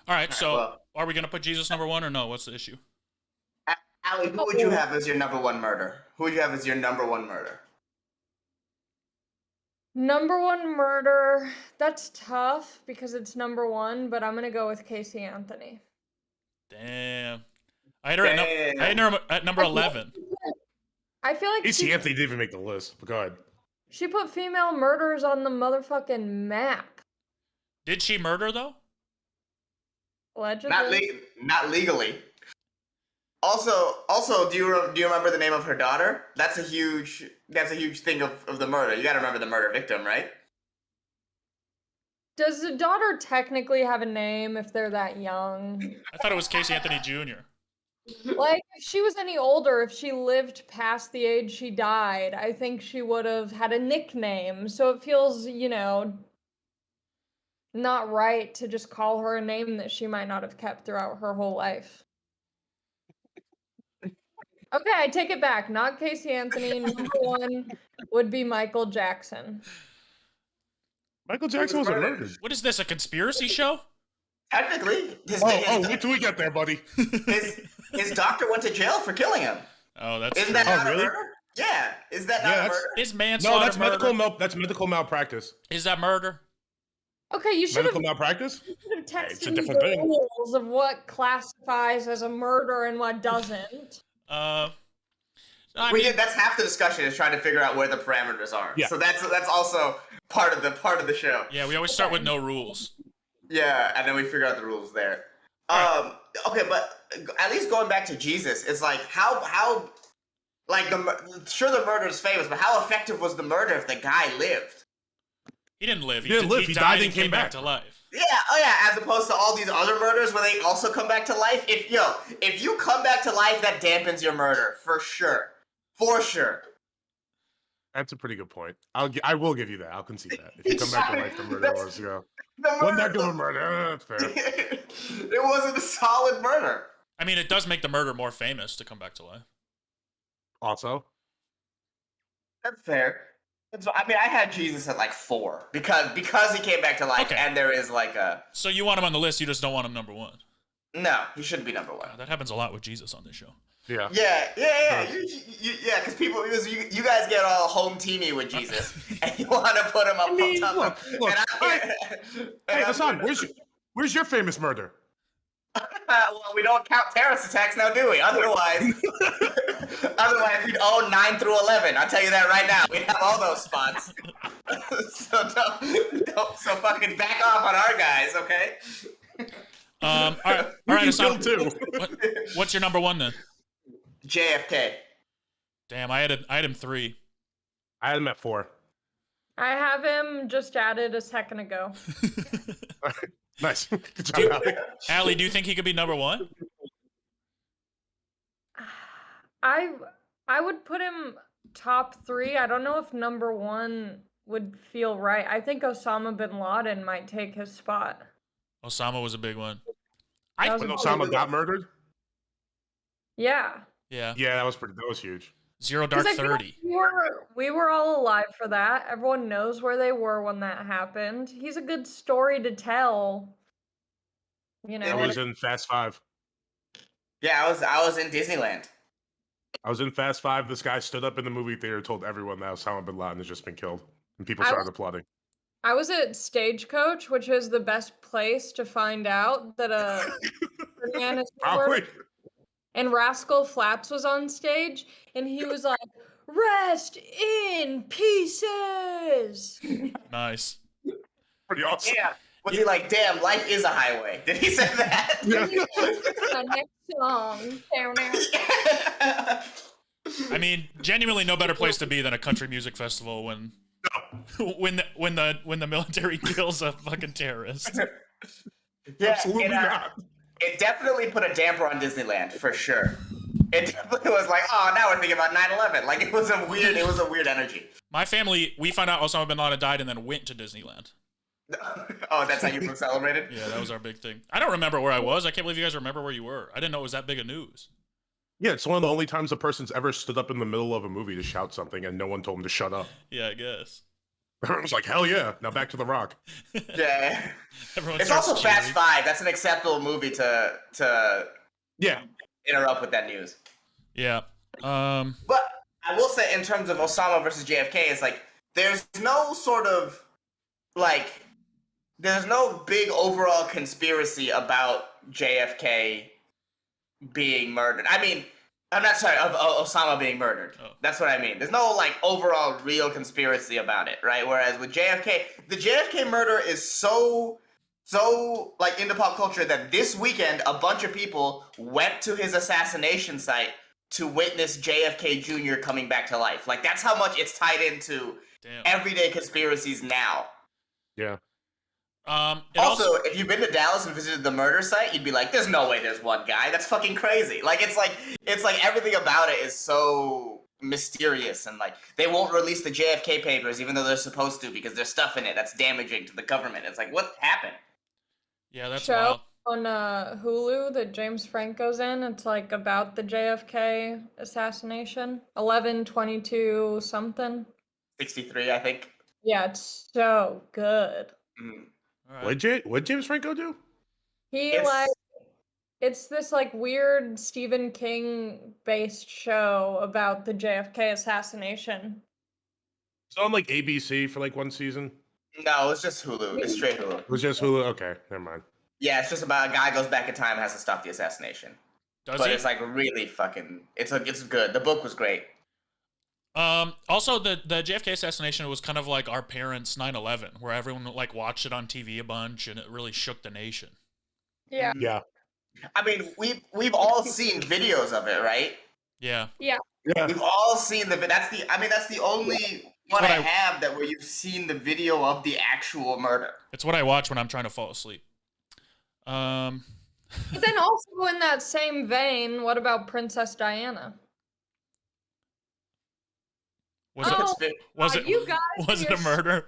All right, All right, so well, are we gonna put Jesus number one or no? What's the issue? Allie, who would you have as your number one murder? Who would you have as your number one murder? Number one murder. That's tough because it's number one, but I'm gonna go with Casey Anthony. Damn. I had her at number 11. I feel like Casey Anthony didn't even make the list, but go ahead. she put female murderers on the motherfucking map. Did she murder though? Allegedly. Not legally. Also, do you remember the name of her daughter? That's a huge thing of the murder. You got to remember the murder victim, right? Does the daughter technically have a name if they're that young? I thought it was Casey Anthony Jr. Like, if she was any older, if she lived past the age she died, I think she would have had a nickname. So it feels, not right to just call her a name that she might not have kept throughout her whole life. Okay, I take it back. Not Casey Anthony. Number one would be Michael Jackson. Michael Jackson was murdered. What is this, a conspiracy show? Technically, wait till we get there, buddy. his doctor went to jail for killing him. Oh, that's Isn't that not a murder? Yeah, is that not a murder? Is manslaughter No, that's murder? That's medical malpractice. Is that murder? Okay, you should have Medical malpractice? texted a me different the thing. rules of what classifies as a murder and what doesn't. That's half the discussion is trying to figure out where the parameters are. Yeah. So that's also part of the show. Yeah, we always start with no rules. Yeah, and then we figure out the rules there. Okay, but at least going back to Jesus, it's like how like the murder is famous, but how effective was the murder if the guy lived? He didn't live. He died and came back to life. Yeah, oh yeah, as opposed to all these other murders where they also come back to life. If you come back to life, that dampens your murder for sure. For sure. That's a pretty good point. I will give you that. I'll concede that. If you come back to life, the murder was one heck of a murder. That's fair. It wasn't a solid murder. I mean, it does make the murder more famous to come back to life. Also, that's fair. I mean, I had Jesus at like 4 because he came back to life, and there is like a. So you want him on the list? You just don't want him number one. No, he shouldn't be number 1. That happens a lot with Jesus on this show. Yeah. Yeah. Because you guys get all home teamy with Jesus, and you want to put him up on top. Hey, Hassan, where's your famous murder? Well, we don't count terrorist attacks now, do we? Otherwise, we'd own 9 through 11. I'll tell you that right now. We'd have all those spots. So fucking back off on our guys, okay? All right, Hassan, too. What's your number one then? JFK. Damn, I had him 3. I had him at 4. I have him just added a second ago. Nice. Good job, Allie, do you think he could be number 1? I would put him top 3. I don't know if number 1 would feel right. I think Osama bin Laden might take his spot. Osama was a big one. When Osama got murdered? Yeah. Yeah. Yeah, that was huge. Zero Dark 30. We were all alive for that. Everyone knows where they were when that happened. He's a good story to tell. I was in Fast 5. Yeah, I was in Disneyland. I was in Fast 5. This guy stood up in the movie theater, told everyone that Osama bin Laden has just been killed, and people started applauding. I was at Stagecoach, which is the best place to find out that Hernandez Probably. And Rascal Flatts was on stage, and he was like, "Rest in pieces." Nice. Pretty awesome. Yeah. Was he like, "Damn, life is a highway"? Did he say that? Yeah. Next song. I mean, genuinely no better place to be than a country music festival when the military kills a fucking terrorist. Yeah, absolutely not. It definitely put a damper on Disneyland for sure. It definitely was like, oh, now we're thinking about 9/11. Like it was a weird energy. My family, we found out Osama bin Laden died and then went to Disneyland. Oh, that's how you folks celebrated? Yeah, that was our big thing. I don't remember where I was. I can't believe you guys remember where you were. I didn't know it was that big of news. Yeah, it's one of the only times a person's ever stood up in the middle of a movie to shout something and no one told him to shut up. Yeah, I guess. Everyone's like, hell yeah! Now back to The Rock. Yeah. Everyone It's starts also Fast cheering. 5. That's an acceptable movie to Yeah, interrupt with that news. Yeah. But I will say, in terms of Osama versus JFK, it's like there's no sort of like there's no big overall conspiracy about JFK being murdered. I mean, I'm not sorry, of Osama being murdered. Oh. That's what I mean. There's no like overall real conspiracy about it, right? Whereas with JFK, the JFK murder is so like into pop culture that this weekend a bunch of people went to his assassination site to witness JFK Jr. coming back to life. Like that's how much it's tied into everyday conspiracies now. yeah. Also, if you've been to Dallas and visited the murder site, you'd be like, "There's no way there's one guy. That's fucking crazy." Like it's like everything about it is so mysterious, and like they won't release the JFK papers even though they're supposed to because there's stuff in it that's damaging to the government. It's like, what happened? Yeah, that's Show wild. on Hulu that James Franco's in. It's like about the JFK assassination. 11/22 something. 63, I think. Yeah, it's so good. Mm. All right. What'd James Franco do? It's this like weird Stephen King based show about the JFK assassination. It's on like ABC for like one season. No, it's just Hulu. It's straight Hulu. It was just Hulu. Okay, never mind. Yeah, it's just about a guy goes back in time and has to stop the assassination. Does But he? it's like really fucking. It's good. The book was great. Also, the JFK assassination was kind of like our parents' 9/11, where everyone like watched it on TV a bunch, and it really shook the nation. Yeah. Yeah. I mean, we've all seen videos of it, right? Yeah. Yeah. Yeah. We've all seen that's the only one what I I- have that where you've seen the video of the actual murder. It's what I watch when I'm trying to fall asleep. But then also in that same vein, what about Princess Diana? Was Oh, it? Was it? you guys, Was it a murder?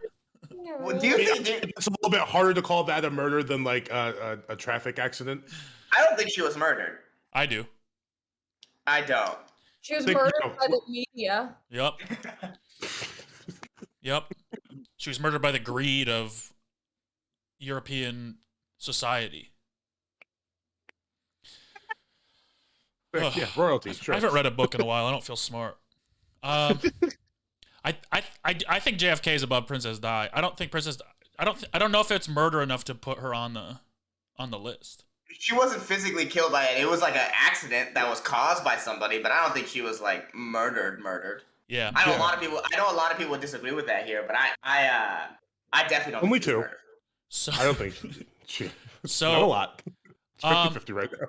Well, do you think? It's a little bit harder to call that a murder than like a traffic accident. I don't think she was murdered. I do. I don't. She was Think- murdered no. by the media. Yep. Yep. She was murdered by the greed of European society. Yeah, royalties. Sure. I haven't read a book in a while. I don't feel smart. I think JFK is above Princess Di. I don't think Princess. I don't know if it's murder enough to put her on the list. She wasn't physically killed by it. It was like an accident that was caused by somebody, but I don't think she was like murdered. Yeah. I know Yeah. a lot of people disagree with that here, but I definitely don't. Well, me think she was too. murdered. So I don't think she. So- not a lot. It's 50-50 Um, right now.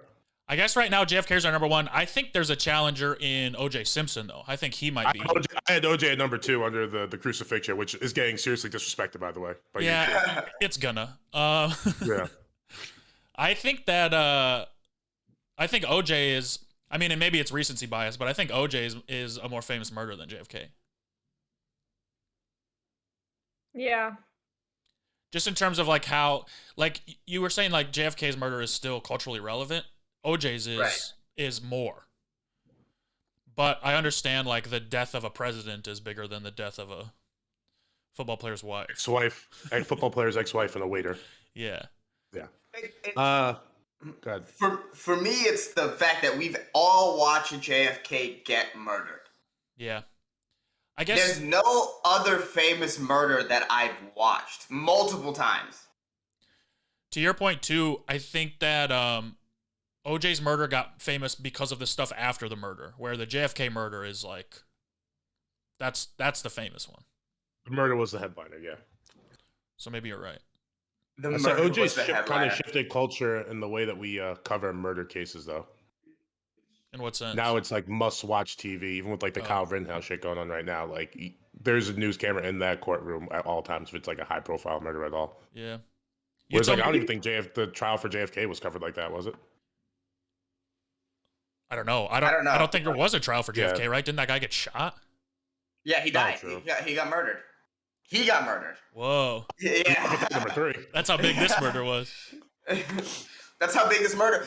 I guess right now JFK is our number one. I think there's a challenger in O.J. Simpson though. I think he might be. I had OJ at number 2 under the crucifixion, which is getting seriously disrespected, by the way. By Yeah, YouTube. it's gonna. Yeah. I think that I think OJ is. I mean, and maybe it's recency bias, but I think OJ is a more famous murder than JFK. Yeah. Just in terms of like how, like you were saying, like JFK's murder is still culturally relevant. OJ's is more. But I understand like the death of a president is bigger than the death of a football player's wife. Ex-wife, football player's ex-wife, and a waiter. Yeah. Yeah. It- Go ahead. For me, it's the fact that we've all watched JFK get murdered. Yeah. I guess There's no other famous murder that I've watched multiple times. to your point too, I think that OJ's murder got famous because of the stuff after the murder, where the JFK murder is like that's the famous one. The murder was the headliner, yeah. So maybe you're right. The So murder OJ's was the kind headliner. of shifted culture in the way that we cover murder cases, though. In what sense? Now it's like must-watch TV, even with like the Oh. Kyle Rittenhouse shit going on right now. Like, there's a news camera in that courtroom at all times if it's like a high-profile murder at all. Yeah. You Whereas, like, told I don't me- even think the trial for JFK was covered like that, was it? I don't know. I don't know. don't think there was a trial for Yeah. JFK, right? Didn't that guy get shot? Yeah, he died. true. He got murdered. He got murdered. Whoa. Yeah. Number 3. That's how big this murder was. That's how big this murder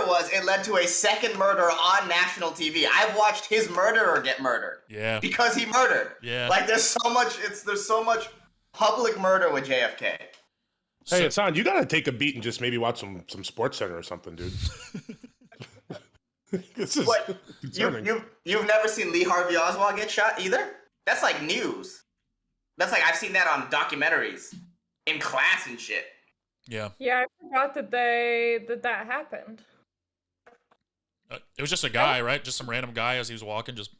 was. It led to a second murder on national TV. I've watched his murderer get murdered. Yeah. Because he murdered. Yeah. Like there's so much public murder with JFK. Hey, Ehsan, you gotta take a beat and just maybe watch some Sports Center or something, dude. This is concerning. You've never seen Lee Harvey Oswald get shot either? That's like news. That's like I've seen that on documentaries in class and shit. Yeah. Yeah, I forgot that happened. It was just a guy, right? Just some random guy as he was walking, just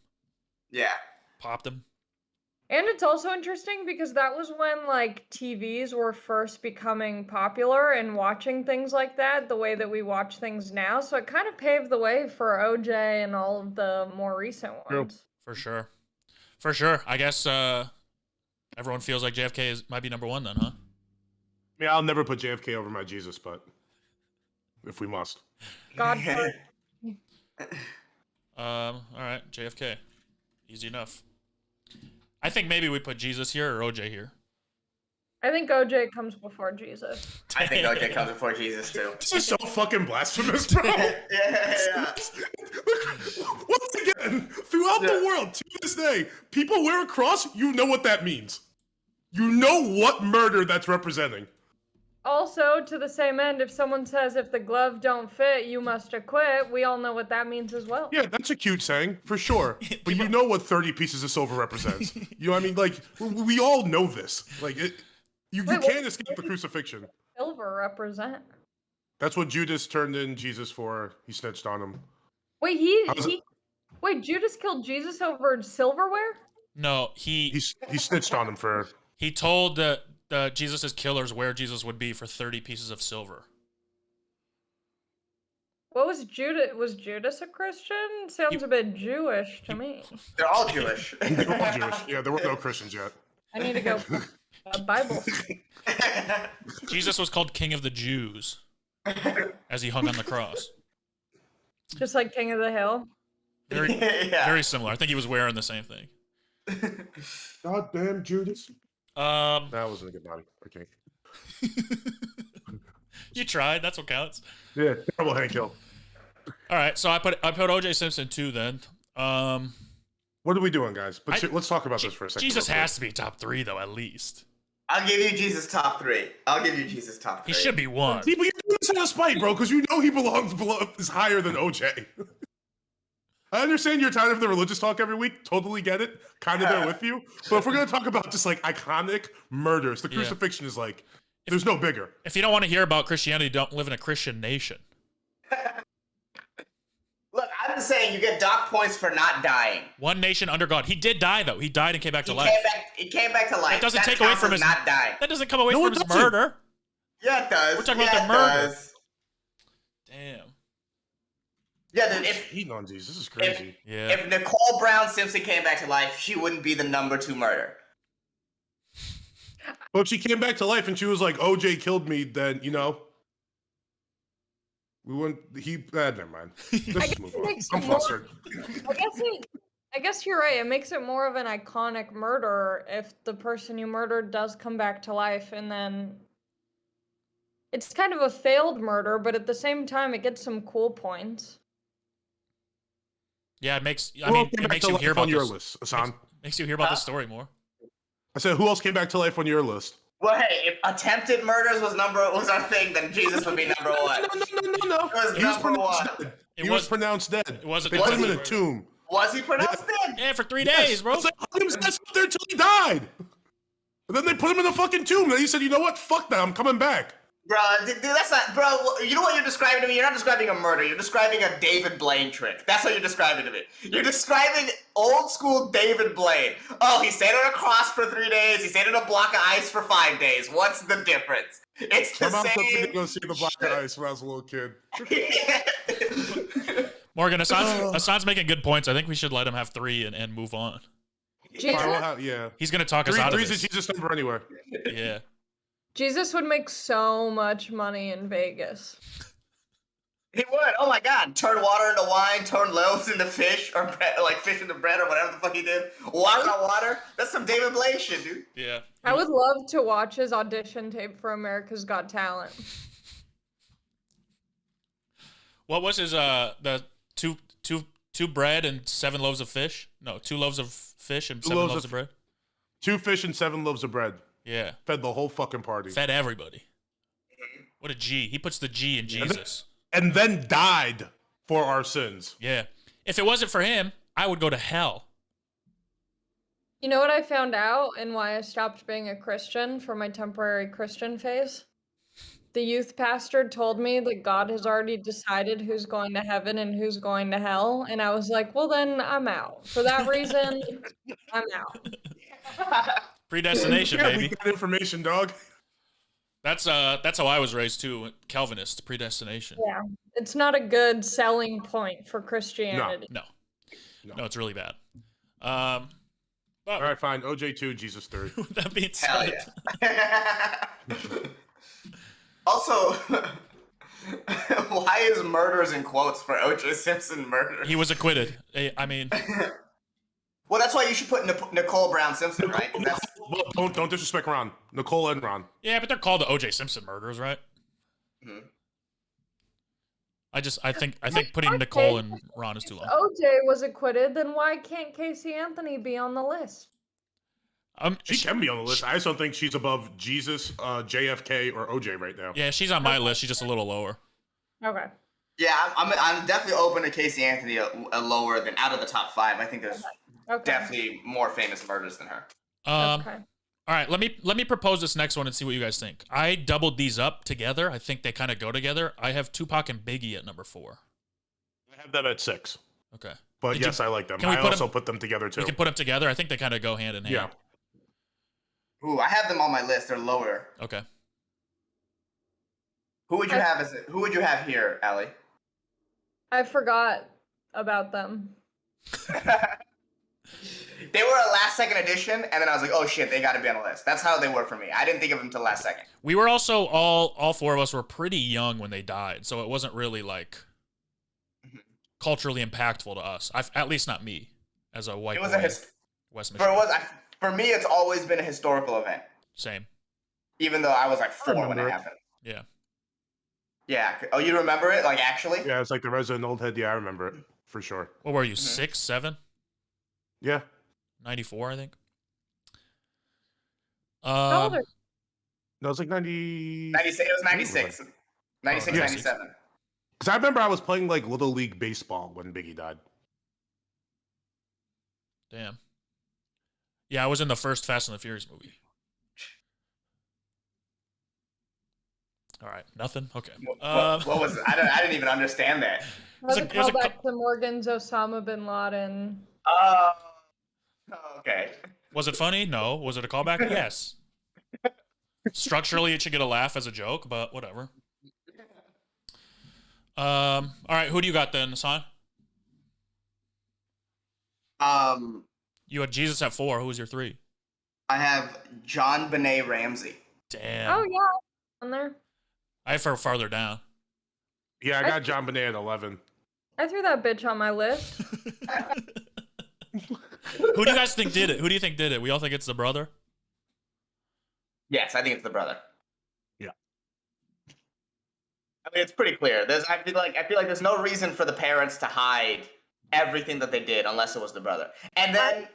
popped him. And it's also interesting because that was when like TVs were first becoming popular and watching things like that the way that we watch things now. So it kind of paved the way for OJ and all of the more recent ones. For sure. For sure. I guess everyone feels like JFK might be number one then, huh? I mean, I'll never put JFK over my Jesus, but if we must. God first. All right, JFK. Easy enough. I think maybe we put Jesus here or OJ here. I think OJ comes before Jesus. I think OJ comes before Jesus too. This is so fucking blasphemous, bro. Yeah. Once again, throughout the world, to this day, people wear a cross, you know what that means. You know what murder that's representing. Also, to the same end, if someone says if the glove don't fit, you must acquit, we all know what that means as well. Yeah, that's a cute saying, for sure. But you know what 30 pieces of silver represents. You know what I mean? Like, we all know this. Like, you can't escape the crucifixion. Silver represent? That's what Judas turned in Jesus for. He snitched on him. Wait, wait, Judas killed Jesus over silverware? No, he snitched on him for... He told Jesus' killers where Jesus would be for 30 pieces of silver. What was Judas? Was Judas a Christian? Sounds a bit Jewish to me. They're all Jewish. They're all Jewish. Yeah, there were no Christians yet. I need to go Bible. Jesus was called King of the Jews as he hung on the cross. Just like King of the Hill? Very similar. I think he was wearing the same thing. Goddamn Judas. That wasn't a good body. Okay. You tried. That's what counts. Yeah, terrible Hank Hill. All right, so I put OJ Simpson 2 then. What are we doing, guys? But let's talk about this for a second. Jesus has to be top 3 though, at least. I'll give you Jesus top 3. He should be 1. See, but you're doing this out of spite, bro, because you know he is higher than OJ. I understand you're tired of the religious talk every week. Totally get it. Kind of there with you. But if we're going to talk about just like iconic murders, the crucifixion is like, there's no bigger. If you don't want to hear about Christianity, don't live in a Christian nation. Look, I'm just saying you get dock points for not dying. One nation under God. He did die though. He died and came back to life. He came back to life. That doesn't take away from his not dying. That doesn't come away from his murder. Yeah, it does. We're talking about the murder. Damn. Yeah, dude, eating on these. This is crazy. If Nicole Brown Simpson came back to life, she wouldn't be the number 2 murder. But if she came back to life and she was like, OJ killed me, then, you know, we wouldn't, never mind. Let's move on. I'm flustered. I guess you're right. It makes it more of an iconic murder if the person you murdered does come back to life, and then it's kind of a failed murder, but at the same time, it gets some cool points. Yeah, it makes you hear about your list, Ehsan. Makes you hear about the story more. I said, who else came back to life on your list? Well, hey, if attempted murders was our thing, then Jesus would be number 1. No. He was number 1. He was pronounced dead. They put him in a tomb. Was he pronounced dead? Yeah, for 3 days, bro. He was up there until he died. And then they put him in a fucking tomb. And he said, you know what? Fuck that. I'm coming back. Bro, dude, that's not... Bro, you know what you're describing to me? You're not describing a murder. You're describing a David Blaine trick. That's what you're describing to me. You're describing old school David Blaine. Oh, he stayed on a cross for 3 days. He stayed in a block of ice for 5 days. What's the difference? It's the same... I'm going to see the block of ice when I was a little kid. Morgan, Ehsan's making good points. I think we should let him have 3 and move on. Yeah. He's going to talk us out of this. 3's a Jesus number anyway. Yeah. Jesus would make so much money in Vegas. He would. Oh my God. Turn water into wine, turn loaves into fish, or bread, like fish into bread, or whatever the fuck he did. Water on water. That's some David Blaine shit, dude. Yeah. I would love to watch his audition tape for America's Got Talent. What was his the two bread and 7 loaves of fish? No, 2 loaves of fish and 7 loaves of bread. 2 fish and 7 loaves of bread. Yeah. Fed the whole fucking party. Fed everybody. What a G. He puts the G in Jesus. And then died for our sins. Yeah. If it wasn't for him, I would go to hell. You know what I found out and why I stopped being a Christian for my temporary Christian phase? The youth pastor told me that God has already decided who's going to heaven and who's going to hell. And I was like, well, then I'm out. For that reason, I'm out. Predestination, Yeah, baby. we got information, dog. That's how I was raised too. Calvinist, predestination. Yeah. It's not a good selling point for Christianity. No, it's really bad. All right, fine. OJ 2, Jesus 3. That being said, Hell yeah. Also, why is murders in quotes for O.J. Simpson murder? he was acquitted. I mean, Well, that's why you should put Nicole Brown Simpson, right? 'Cause that's Well, don't disrespect Ron. Nicole and Ron. yeah, but they're called the O.J. Simpson murders, right? Mhm. I think putting Nicole and Ron is too long. OJ was acquitted, then why can't Casey Anthony be on the list? She can be on the list. I just don't think she's above Jesus, JFK, or OJ right now. Yeah, she's on my list. She's just a little lower. Okay. yeah. I'm definitely open to Casey Anthony a lower than out of the top 5. I think there's Okay. definitely more famous murders than her. Okay. All right, let me propose this next one and see what you guys think. I doubled these up together. I think they kind of go together. I have Tupac and Biggie at number 4. I have them at 6. Okay. But Did yes, I like them. can we I put also them- put them together too. We can put them together. I think they kind of go hand in hand. Yeah. Ooh, I have them on my list. They're lower. Okay. Who would you have here, Allie? I forgot about them. They were a last second addition, and then I was like, oh shit, they got to be on the list. That's how they were for me. I didn't think of them till last second. We were also all 4 of us were pretty young when they died, so it wasn't really like culturally impactful to us. At least not me, as a white It was boy, a West for Michigan. for me, it's always been a historical event, Same. even though I was like 4 when it remember it. happened. Yeah. Yeah. Oh, you remember it? Like actually? Yeah, it's like the resident old head. Yeah, I remember it for sure. What were you? 6, 7, Yeah. 94, I think. How old are No, it's like 90. 96. It was 96. 96, yeah. 97. Because I remember I was playing like Little League Baseball when Biggie died. Damn. Yeah, I was in the first Fast and the Furious movie. All right, nothing. Okay. What was it? I didn't even understand that. That's a it was a callback to Morgan's Osama bin Laden. Okay. Was it funny? No. Was it a callback? Yes. Structurally, it should get a laugh as a joke, but whatever. All right, who do you got then, Ehsan? You had Jesus at 4. Who was your 3? I have John Benet Ramsey. Damn. Oh yeah, on there. I have her farther down. Yeah, I got John Bonet at 11. I threw that bitch on my list. Who do you guys think did it? Who do you think did it? We all think it's the brother? Yes, I think it's the brother. Yeah. I mean, it's pretty clear. I feel like there's no reason for the parents to hide everything that they did unless it was the brother. And then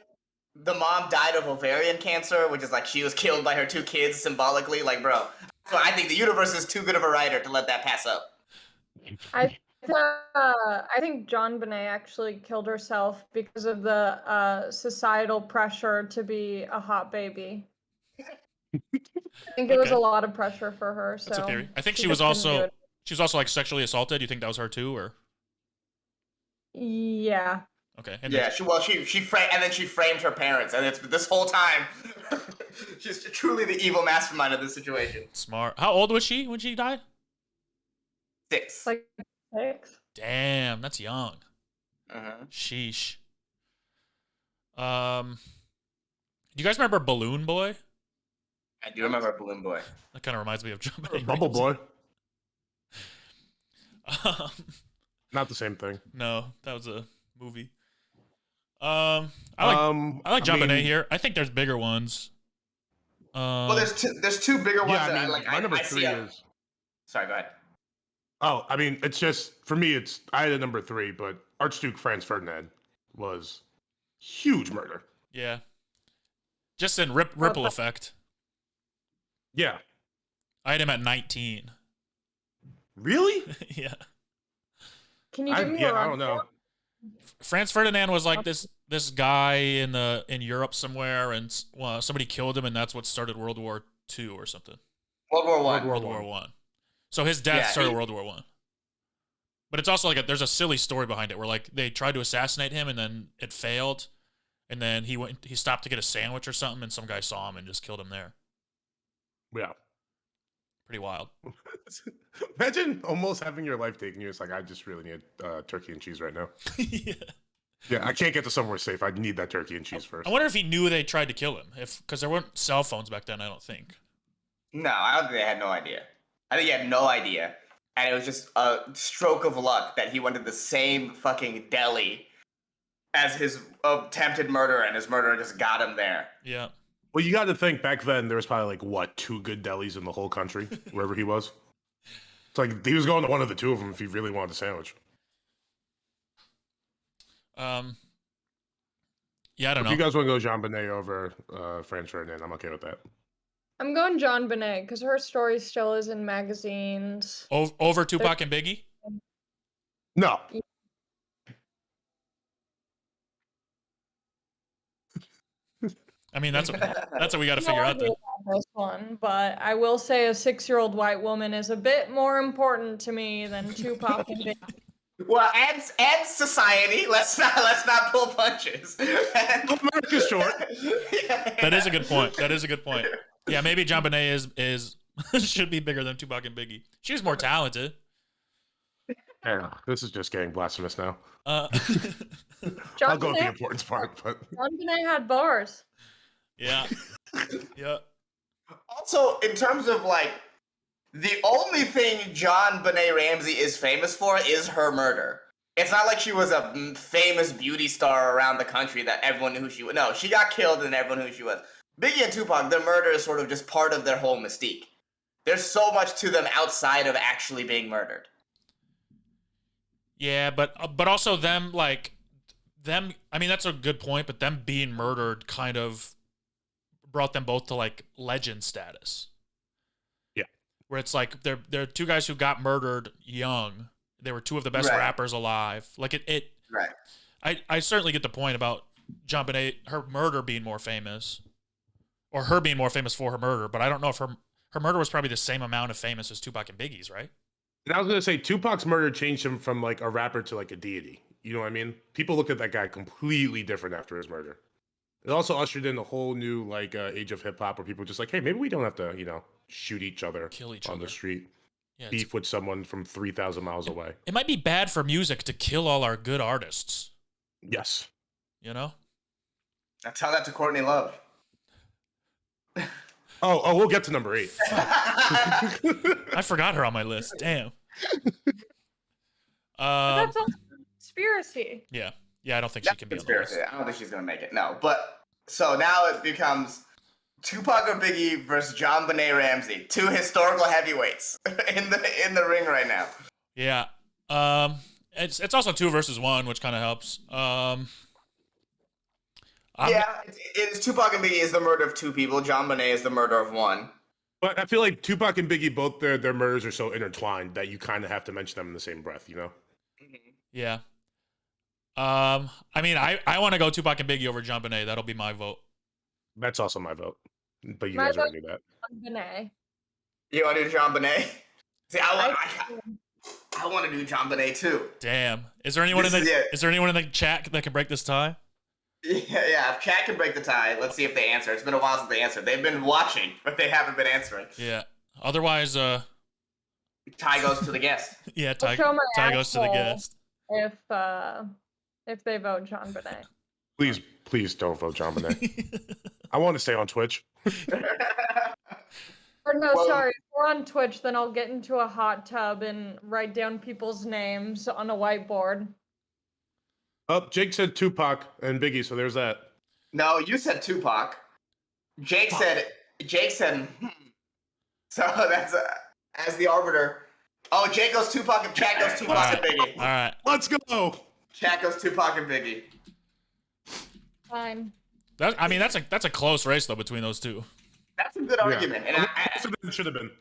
the mom died of ovarian cancer, which is like she was killed by her 2 kids symbolically. Like, bro. So I think the universe is too good of a writer to let that pass up. I think John Bonet actually killed herself because of the societal pressure to be a hot baby. I think it was Okay. a lot of pressure for her. So That's a theory. I think she just was couldn't do also like sexually assaulted. You think that was her too, or it. Yeah. okay? And Yeah, she framed her parents, and it's this whole time she's truly the evil mastermind of this situation. smart. How old was she when she died? 6. Like 6. Damn, that's young. Mhm. Sheesh. Do you guys remember Balloon Boy? I do remember Balloon Boy. That kind of reminds me of Jumping Bubble Boy. Um, Not the same thing. no, that was a movie. I like John Bonet here. I think there's bigger ones. Well, there's two bigger ones Yeah, that I mean, like. my number I 3 see is. Sorry, go ahead. Oh, I mean, it's just for me. I had a number 3, but Archduke Franz Ferdinand was huge murder. Yeah. Just in ripple effect. Yeah. I had him at 19. Really? Yeah. Can you give me a I don't know. Franz Ferdinand was like this guy in Europe somewhere, and somebody killed him, and that's what started World War II or something. World War One. World War One. So his death started World War One. But it's also like there's a silly story behind it where like they tried to assassinate him and then it failed, and then he stopped to get a sandwich or something, and some guy saw him and just killed him there. Yeah. Pretty wild. Imagine almost having your life taken. You're just like, I just really need turkey and cheese right now. Yeah. Yeah, I can't get to somewhere safe. I need that turkey and cheese first. I wonder if he knew they tried to kill him, because there weren't cell phones back then. I don't think. No, I don't think they had no idea. I think he had no idea, and it was just a stroke of luck that he went to the same fucking deli as his attempted murderer, and his murderer just got him there. Yeah. Well, you got to think back then there was probably like 2 good delis in the whole country, wherever he was. It's like he was going to one of the 2 of them if he really wanted a sandwich. Yeah, I don't know. If you guys want to go Jean Benet over Franz Ferdinand, I'm okay with that. I'm going John Bonet because her story still is in magazines. Over Tupac and Biggie? No. I mean, that's what we got to figure out then. This one, but I will say a 6-year-old white woman is a bit more important to me than Tupac and Biggie. Well, and society. Let's not pull punches. America's short. That is a good point. Yeah, maybe John Bonet is should be bigger than Tupac and Biggie. She was more talented. Yeah, this is just getting blasphemous now. John I'll go with the importance part, but John Bonet had bars. Yeah. Yeah. Also, in terms of like, the only thing John Benet Ramsey is famous for is her murder. It's not like she was a famous beauty star around the country that everyone knew who she was. No, she got killed and everyone knew who she was. Biggie and Tupac, their murder is sort of just part of their whole mystique. There's so much to them outside of actually being murdered. Yeah, but also them. I mean, that's a good point. But them being murdered kind of brought them both to like legend status. Yeah, where it's like they're 2 guys who got murdered young. They were 2 of the best rappers alive. Like it. Right. I certainly get the point about John Bonet, her murder being more famous, or her being more famous for her murder. But I don't know if her murder was probably the same amount of famous as Tupac and Biggie's, right? And I was gonna say Tupac's murder changed him from like a rapper to like a deity. You know what I mean? People looked at that guy completely different after his murder. It also ushered in a whole new like age of hip hop where people were just like, hey, maybe we don't have to, shoot each other, kill each on other the street, yeah, beef with someone from 3,000 miles away. It might be bad for music to kill all our good artists. Yes. You know? I tell that to Courtney Love. Oh, we'll get to number 8. I forgot her on my list. Damn. But that's also conspiracy. Yeah. Yeah, I don't think she can be on the list. I don't think she's gonna make it. No, but so now it becomes Tupac or Biggie versus John Benet Ramsey, 2 historical heavyweights in the ring right now. Yeah. It's also 2 versus 1, which kind of helps. It is Tupac and Biggie is the murder of 2 people. John Benet is the murder of 1. But I feel like Tupac and Biggie, both their murders are so intertwined that you kind of have to mention them in the same breath, Yeah. I mean, I want to go Tupac and Biggie over John Bonet. That'll be my vote. That's also my vote. But you My guys already vote- knew that. John Bonet. You want to do John Benet? See, I want to do John Benet too. Damn. Is there anyone in the chat that can break this tie? Yeah. If chat can break the tie, let's see if they answer. It's been a while since they answered. They've been watching, but they haven't been answering. Yeah. Otherwise, tie goes to the guest. Yeah, I'll show my tie goes to the asshole guest. If they vote John Bonet. Please don't vote John Bonet. I want to stay on Twitch. Or no, sorry. If we're on Twitch, then I'll get into a hot tub and write down people's names on a whiteboard. Oh, Jake said Tupac and Biggie, so there's that. No, you said Tupac. Jake said. So that's as the arbiter. Oh, Chat goes Tupac and Biggie. All right. Let's go. Chat goes Tupac and Biggie. Fine. That's a close race though between those two. That's a good argument, and It should have been.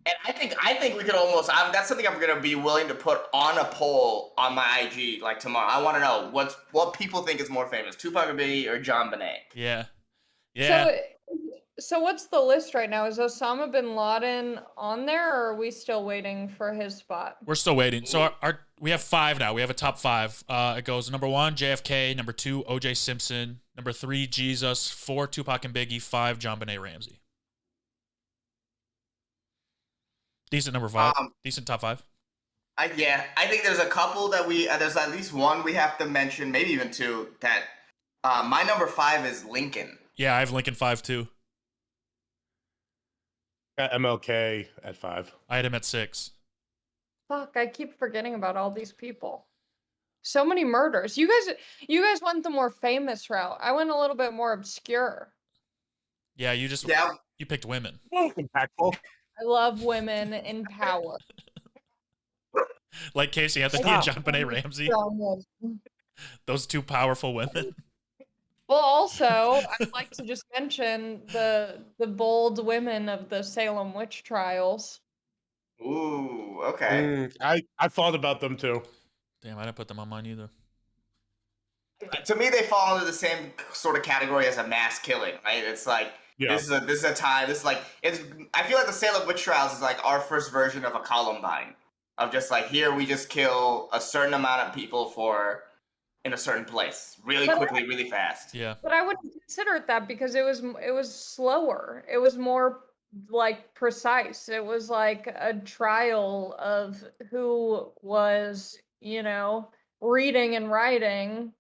and I think we could almost. That's something I'm gonna be willing to put on a poll on my IG like tomorrow. I want to know what people think is more famous, Tupac or Biggie or John Bonet. Yeah. Yeah. So what's the list right now? Is Osama bin Laden on there, or are we still waiting for his spot? We're still waiting. So we have 5 now. We have a top 5. It goes number 1, JFK. Number 2, OJ Simpson. Number 3, Jesus. 4, Tupac and Biggie. 5, John Benet Ramsey. Decent number 5. Decent top 5. I think there's a couple that there's at least one we have to mention, maybe even 2. That my number 5 is Lincoln. Yeah, I have Lincoln 5 too. Got MLK at 5. I had him at 6. Fuck, I keep forgetting about all these people. So many murders. You guys went the more famous route. I went a little bit more obscure. Yeah, you picked women. Impactful. I love women in power. Like Casey Anthony and John Benet Ramsey. Those 2 powerful women. Well, also, I'd like to just mention the bold women of the Salem witch trials. Ooh, okay. I thought about them too. Damn, I didn't put them on mine either. To me, they fall into the same sort of category as a mass killing, right? It's like this is a time. This is like I feel like the Salem witch trials is like our first version of a Columbine, of just like here we just kill a certain amount of people in a certain place really quickly, really fast. Yeah. But I wouldn't consider it that because it was slower. It was more like precise. It was like a trial of who was, reading and writing,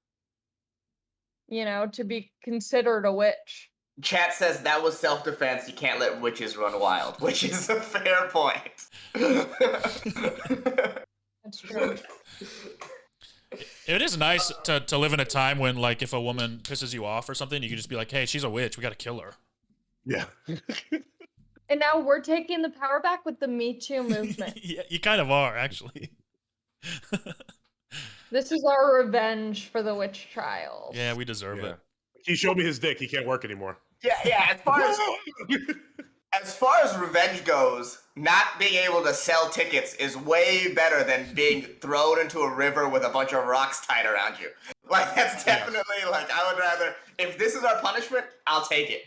to be considered a witch. Chat says that was self-defense. You can't let witches run wild, which is a fair point. That's true. It is nice to live in a time when, like, if a woman pisses you off or something, you can just be like, hey, she's a witch. We got to kill her. Yeah. And now we're taking the power back with the Me Too movement. Yeah, you kind of are, actually. This is our revenge for the witch trials. Yeah, we deserve it. He showed me his dick. He can't work anymore. Yeah. As far as revenge goes, not being able to sell tickets is way better than being thrown into a river with a bunch of rocks tied around you. Like, that's definitely, like, I would rather, if this is our punishment, I'll take it.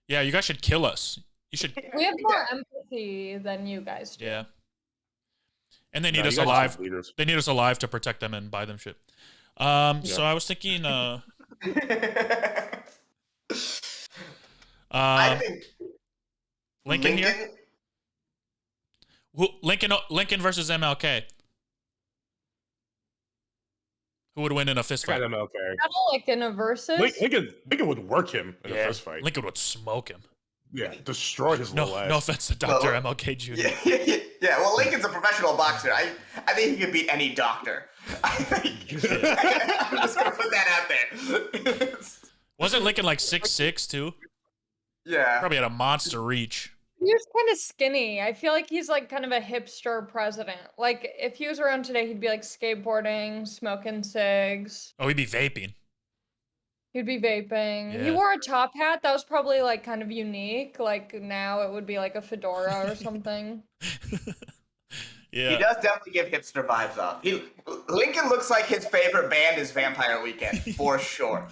Yeah, you guys should kill us. You should. We have more empathy than you guys do. Yeah. And they need us alive. They need us alive to protect them and buy them shit. So I was thinking, I think Lincoln here. Lincoln versus MLK. Who would win in a fist fight? MLK. Kind of like in a versus. Lincoln would work him in a fist fight. Lincoln would smoke him. Yeah, destroy his little ass. No offense to Dr. MLK Jr. Yeah, well, Lincoln's a professional boxer. I think he could beat any doctor. I'm just gonna put that out there. Wasn't Lincoln like 6'6" too? Yeah. Probably had a monster reach. He was kind of skinny. I feel like he's like kind of a hipster president. Like if he was around today, he'd be like skateboarding, smoking cigs. Oh, he'd be vaping. He'd be vaping. Yeah. He wore a top hat. That was probably like kind of unique. Like now it would be like a fedora or something. Yeah. He does definitely give hipster vibes off. Lincoln looks like his favorite band is Vampire Weekend, for sure.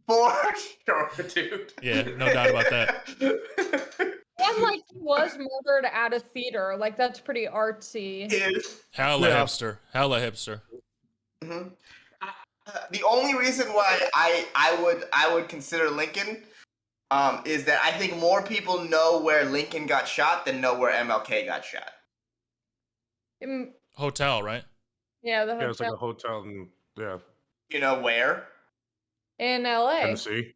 For sure, dude. Yeah, no doubt about that. And like he was murdered at a theater. Like that's pretty artsy. Hella hipster. Hella hipster. Mm-hmm. The only reason why I would consider Lincoln is that I think more people know where Lincoln got shot than know where MLK got shot. Hotel, right? Yeah, the hotel. Yeah, it's like a hotel. You know where? In LA. Tennessee.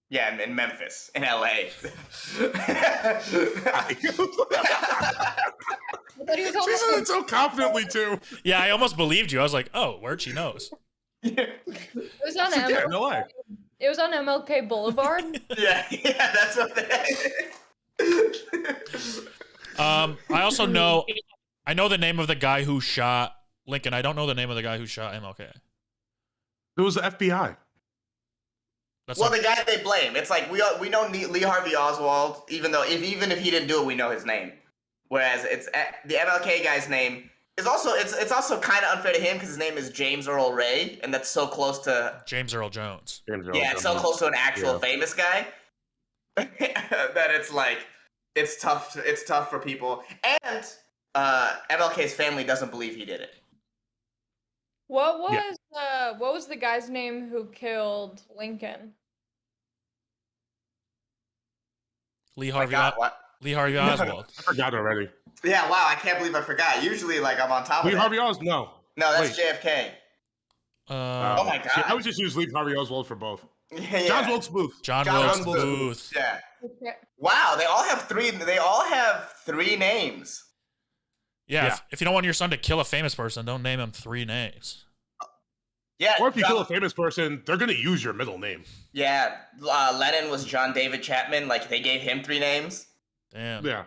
Yeah, in Memphis, in LA. She said it so confidently too. Yeah, I almost believed you. I was like, oh, word, she knows. It was on MLK. It was on MLK Boulevard. yeah, that's what I also know, I know the name of the guy who shot Lincoln. I don't know the name of the guy who shot MLK. It was the FBI. That's Well, not- the guy they blame. It's like we know Lee Harvey Oswald, even if he didn't do it, we know his name. Whereas it's the MLK guy's name is also it's also kind of unfair to him because his name is James Earl Ray, and that's so close to James Earl Jones. it's so close to an actual famous guy that it's like it's tough for people, and MLK's family doesn't believe he did it. What was the guy's name who killed Lincoln? Lee Harvey What? Lee Harvey Oswald. I forgot already. Yeah, wow, I can't believe I forgot. Usually, like, I'm on top of Lee it. Harvey Oswald? No. No, that's Wait. JFK. Oh my God. See, I would just use Lee Harvey Oswald for both. Yeah. John Wilkes Booth. John John Wilkes Wilkes Booth. Yeah. Wow, they all have three names. Yeah. If you don't want your son to kill a famous person, don't name him 3 names. Yeah. Or if you kill a famous person, they're going to use your middle name. Yeah, Lennon was John David Chapman. Like, they gave him 3 names. Damn. Yeah.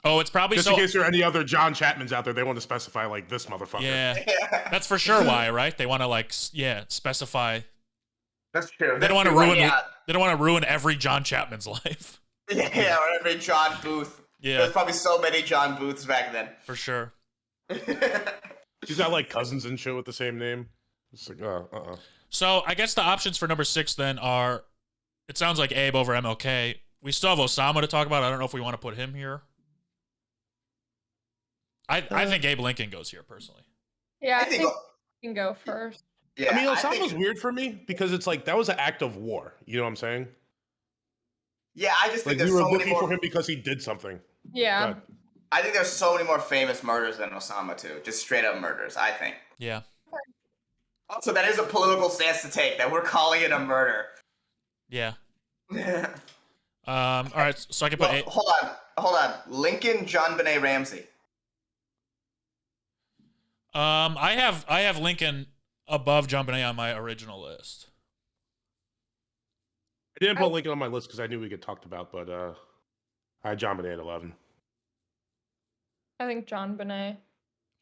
Oh, it's probably Just so. in case there are any other John Chapmans out there, they want to specify, like, this motherfucker. Yeah, that's for sure why, right? They want to like, specify. That's true. They don't want to ruin. They don't want to ruin every John Chapman's life. Yeah, or every John Booth. Yeah, there's probably so many John Booths back then. for sure. She's got, like, cousins and shit with the same name. It's like, So I guess the options for number 6 then are. It sounds like Abe over MLK. We still have Osama to talk about. I don't know if we want to put him here. I think Abe Lincoln goes here personally. Yeah, I think you can go first. Yeah, I mean, Osama's weird for me because it's like that was an act of war. You know what I'm saying? Yeah, I just think Like, there's we were so many looking more. for him because he did something. Yeah. But I think there's so many more famous murders than Osama too. Just straight up murders. I think. Yeah. Also, that is a political stance to take. That we're calling it a murder. Yeah. All right. So I can put. Well, hold on. Lincoln, John Benet Ramsey. I have Lincoln above John Benet on my original list. I didn't put Lincoln on my list because I knew we get talked about, but I had John Benet at 11. I think John Benet.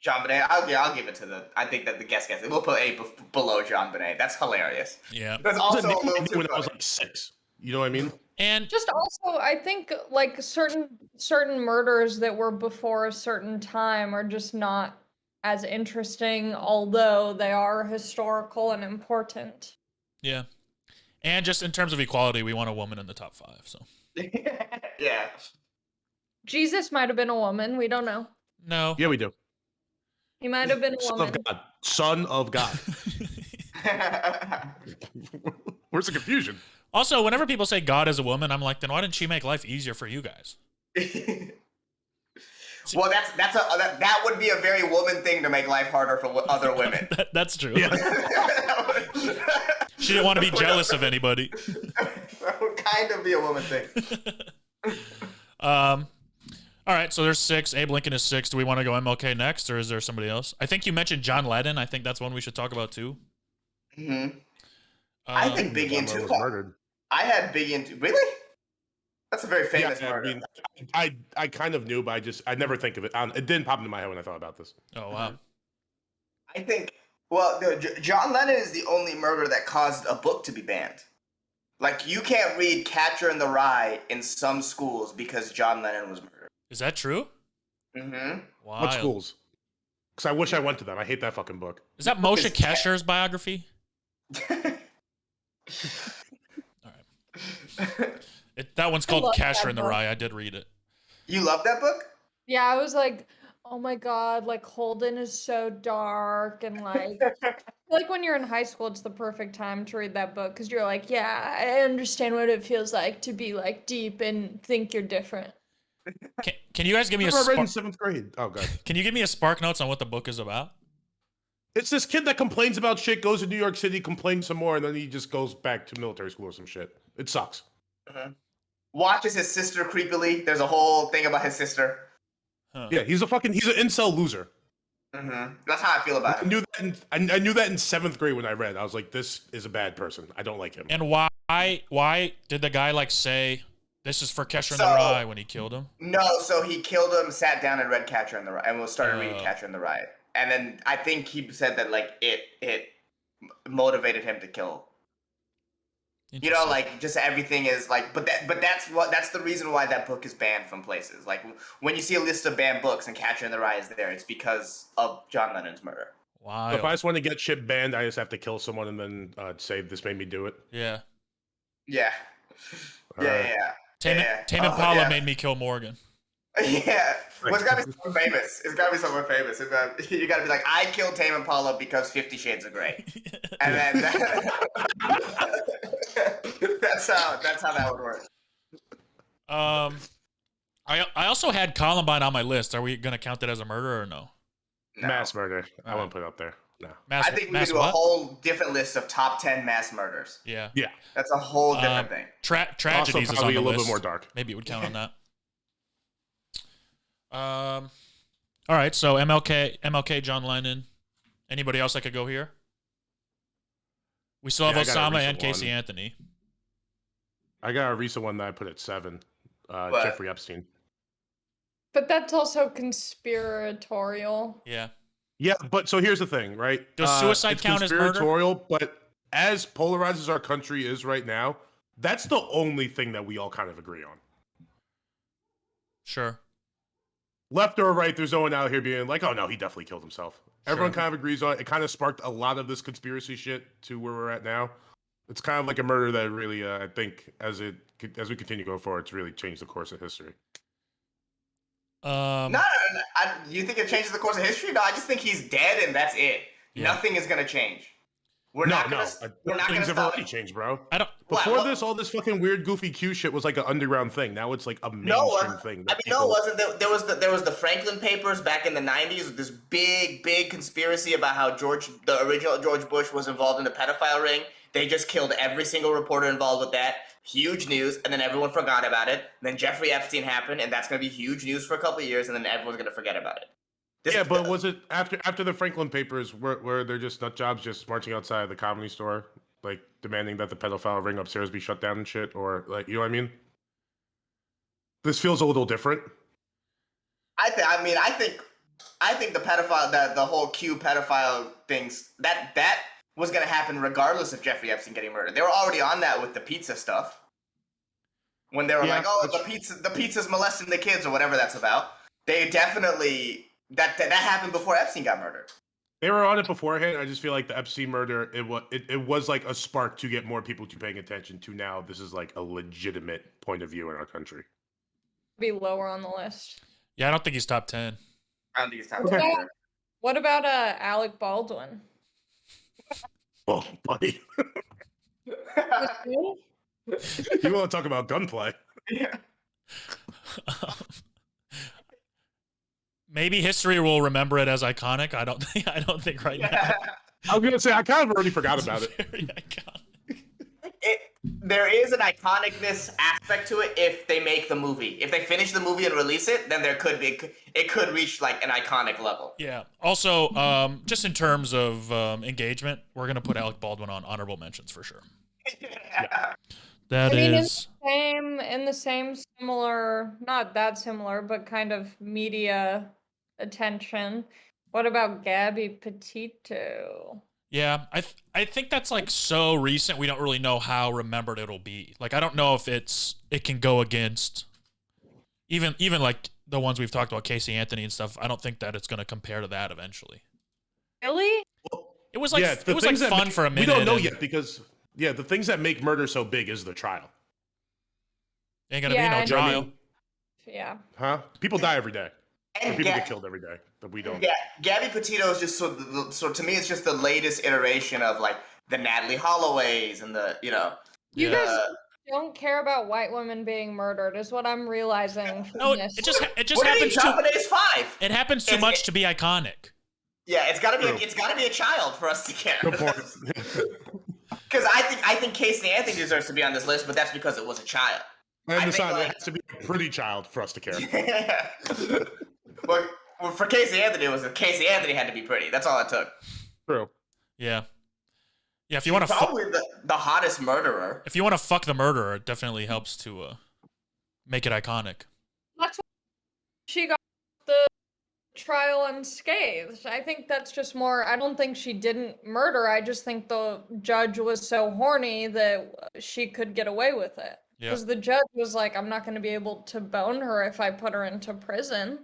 John Benet. I'll give it to the. I think that the guess. We'll put A below John Benet. That's hilarious. Yeah. That's It was also a a name little too when I was funny. like 6. You know what I mean? And Just also, I think like certain murders that were before a certain time are just not as interesting, although they are historical and important. yeah. And just in terms of equality, we want a woman in the top 5. So Yeah. Jesus might have been a woman. We don't know. no. Yeah, we do. He might have been a Son woman. of God. Son of God. Where's the confusion? Also, whenever people say God is a woman, I'm like, then why didn't she make life easier for you guys? Well, that would be a very woman thing to make life harder for other women. That's true. Yeah. She didn't want to be jealous of anybody. That would kind of be a woman thing. All right, so there's 6. Abe Lincoln is 6. Do we want to go MLK next, or is there somebody else? I think you mentioned John Lennon. I think that's one we should talk about too. Mm-hmm. I think Biggie and John Lennon was Tupac. murdered. I had Biggie and Tupac. Really? That's a very famous Yeah, murder. I mean, I kind of knew, but I never think of it. It didn't pop into my head when I thought about this. Oh wow. I think. Well, no, John Lennon is the only murder that caused a book to be banned. Like, you can't read Catcher in the Rye in some schools because John Lennon was murdered. Is that true? Mm-hmm. Wow. What schools? Because I wish I went to them. I hate that fucking book. Is that Moshe Kasher's biography? All right. That one's called love Casher that in the book. Rye. I did read it. You love that book? Yeah, I was like, oh my God, like Holden is so dark and like, like when you're in high school, it's the perfect time to read that book because you're like, yeah, I understand what it feels like to be like deep and think you're different. Can you guys give me a I read in spark, 7th grade. Oh, God. Can you give me a spark notes on what the book is about? It's this kid that complains about shit, goes to New York City, complains some more, and then he just goes back to military school or some shit. It sucks. Watches his sister creepily. There's a whole thing about his sister. Huh. Yeah, he's an incel loser. Mm-hmm. That's how I feel about I him. knew that. I knew that in 7th grade when I read. I was like, "This is a bad person. I don't like him." And why did the guy like say This is for Catcher in So- the Rye when he killed him. No, so he killed him, sat down, and read Catcher in the Rye, and was started reading Oh. Catcher in the Rye. And then I think he said that like it motivated him to kill. You know, Interesting. like just everything is like, but that's the reason why that book is banned from places. Like when you see a list of banned books and Catcher in the Rye is there, it's because of John Lennon's murder. Wow. So if I just want to get shit banned, I just have to kill someone and then say this made me do it. Yeah. Yeah, All yeah, right. yeah. Tame Yeah. Impala yeah. made me kill Morgan. Yeah, well, it's gotta be someone famous. It's gotta be someone famous. You gotta be like, I killed Tame Impala because 50 Shades of Grey, and then that's how that would work. I also had Columbine on my list. Are we gonna count it as a murder or no? No. Mass murder. I won't put it up there. No. Mass, I think we mass could do a what? whole different list of top 10 mass murders. Yeah. Yeah. That's a whole different thing. Tragedies Also is on probably the a little list. bit more dark. Maybe it would count on that. All right. So MLK, John Lennon. Anybody else that could go here? We still have Yeah, I got a Osama recent and Casey one. Anthony. I got a recent one that I put at 7. What? Jeffrey Epstein. But that's also conspiratorial. Yeah. Yeah, but so here's the thing, right? Does suicide it's count as murder? conspiratorial, but as polarized as our country is right now, that's the only thing that we all kind of agree on. Sure. Left or right, there's no one out here being like, oh no, he definitely killed himself. Everyone Sure. kind of agrees on it. It kind of sparked a lot of this conspiracy shit to where we're at now. It's kind of like a murder that really, I think, as we continue going forward, it's really changed the course of history. No, you think it changes the course of history? No, I just think he's dead and that's it. Yeah. Nothing is gonna change. We're not gonna Things have stop already it. changed, bro. I don't. Before What? this, all this fucking weird, goofy Q shit was like an underground thing. Now it's like a mainstream No, thing. I mean, no, it wasn't. There was the Franklin Papers back in the '90s. This big conspiracy about how the original George Bush was involved in the pedophile ring. They just killed every single reporter involved with that. Huge news, and then everyone forgot about it. And then Jeffrey Epstein happened, and that's gonna be huge news for a couple of years, and then everyone's gonna forget about it. Yeah, but was it after the Franklin Papers where they're just nut jobs just marching outside the Comedy Store, like demanding that the pedophile ring upstairs be shut down and shit, or like, you know what I mean? This feels a little different. I think the pedophile, the whole Q pedophile things, that was gonna happen regardless of Jeffrey Epstein getting murdered. They were already on that with the pizza stuff. When they were Yeah, like, oh, the pizza's molesting the kids or whatever that's about. They definitely that happened before Epstein got murdered. They were on it beforehand. I just feel like the Epstein murder, it was like a spark to get more people to paying attention to. Now this is like a legitimate point of view in our country. Be lower on the list. Yeah, I don't think he's top 10. I don't think it's time What to about, what about Alec Baldwin? Oh, buddy, you want to talk about gunplay? Yeah. Maybe history will remember it as iconic. I don't think right now. I was gonna say I kind of already forgot about it. Very iconic. There is an iconicness aspect to it if they make the movie. If they finish the movie and release it, then it could reach like an iconic level. Yeah. Also, just in terms of engagement, we're gonna put Alec Baldwin on honorable mentions for sure. Yeah. That I mean, is. in the same similar, not that similar, but kind of media attention. What about Gabby Petito? Yeah, I think that's like so recent. We don't really know how remembered it'll be. Like, I don't know if it can go against even like the ones we've talked about, Casey Anthony and stuff. I don't think that it's gonna compare to that eventually. Really? It was like the it was like things that fun make- for a minute. We don't know and yet because the things that make murder so big is the trial. Ain't gonna Yeah, be no I know. trial. Yeah. Huh? People die every day. Or And people get killed every day that we don't. Yeah, Gabby Petito is just so to me it's just the latest iteration of like the Natalie Holloways and the You Yeah. guys don't care about white women being murdered, is what I'm realizing from No, this. it just what do you mean? happens John too. Bonet's 5. It happens too It's- much to be iconic. Yeah, it's gotta True. be a child for us to care. Good point. Because I think Casey Anthony deserves to be on this list, but that's because it was a child. I understand. like- It has to be a pretty child for us to care. Well, for Casey Anthony, it was Casey Anthony had to be pretty. That's all it took. True. Yeah. Yeah, if you want to Probably the hottest murderer. if you want to fuck the murderer, it definitely helps to make it iconic. That's why she got the trial unscathed. I think that's just more. I don't think she didn't murder. I just think the judge was so horny that she could get away with it. Yeah. Because the judge was like, I'm not going to be able to bone her if I put her into prison.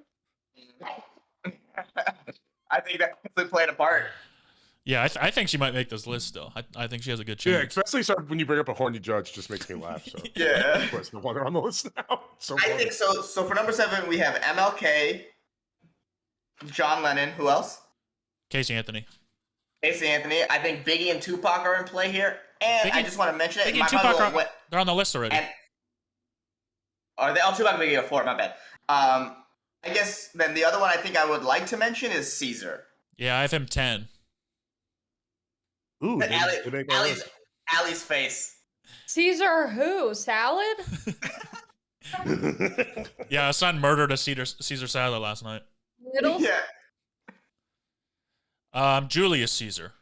I think that definitely played a part. Yeah, I think she might make this list still. I think she has a good Yeah, chance. especially when you bring up a horny judge, just makes me laugh. So Yeah. of course, the one on the list now. So I funny. think so. So for number 7, we have MLK, John Lennon. Who else? Casey Anthony. Casey Anthony. I think Biggie and Tupac are in play here. And I Biggie- just want to mention it. Biggie my and Tupac Bible are, they're on the list already. and are they all Tupac and Biggie are 4? My bad. I guess then the other one I think I would like to mention is Caesar. Yeah, I have him 10. Ooh, Allie's face. Caesar who? Salad? Yeah, his son murdered a Caesar salad last night. Middle? Yeah. Julius Caesar.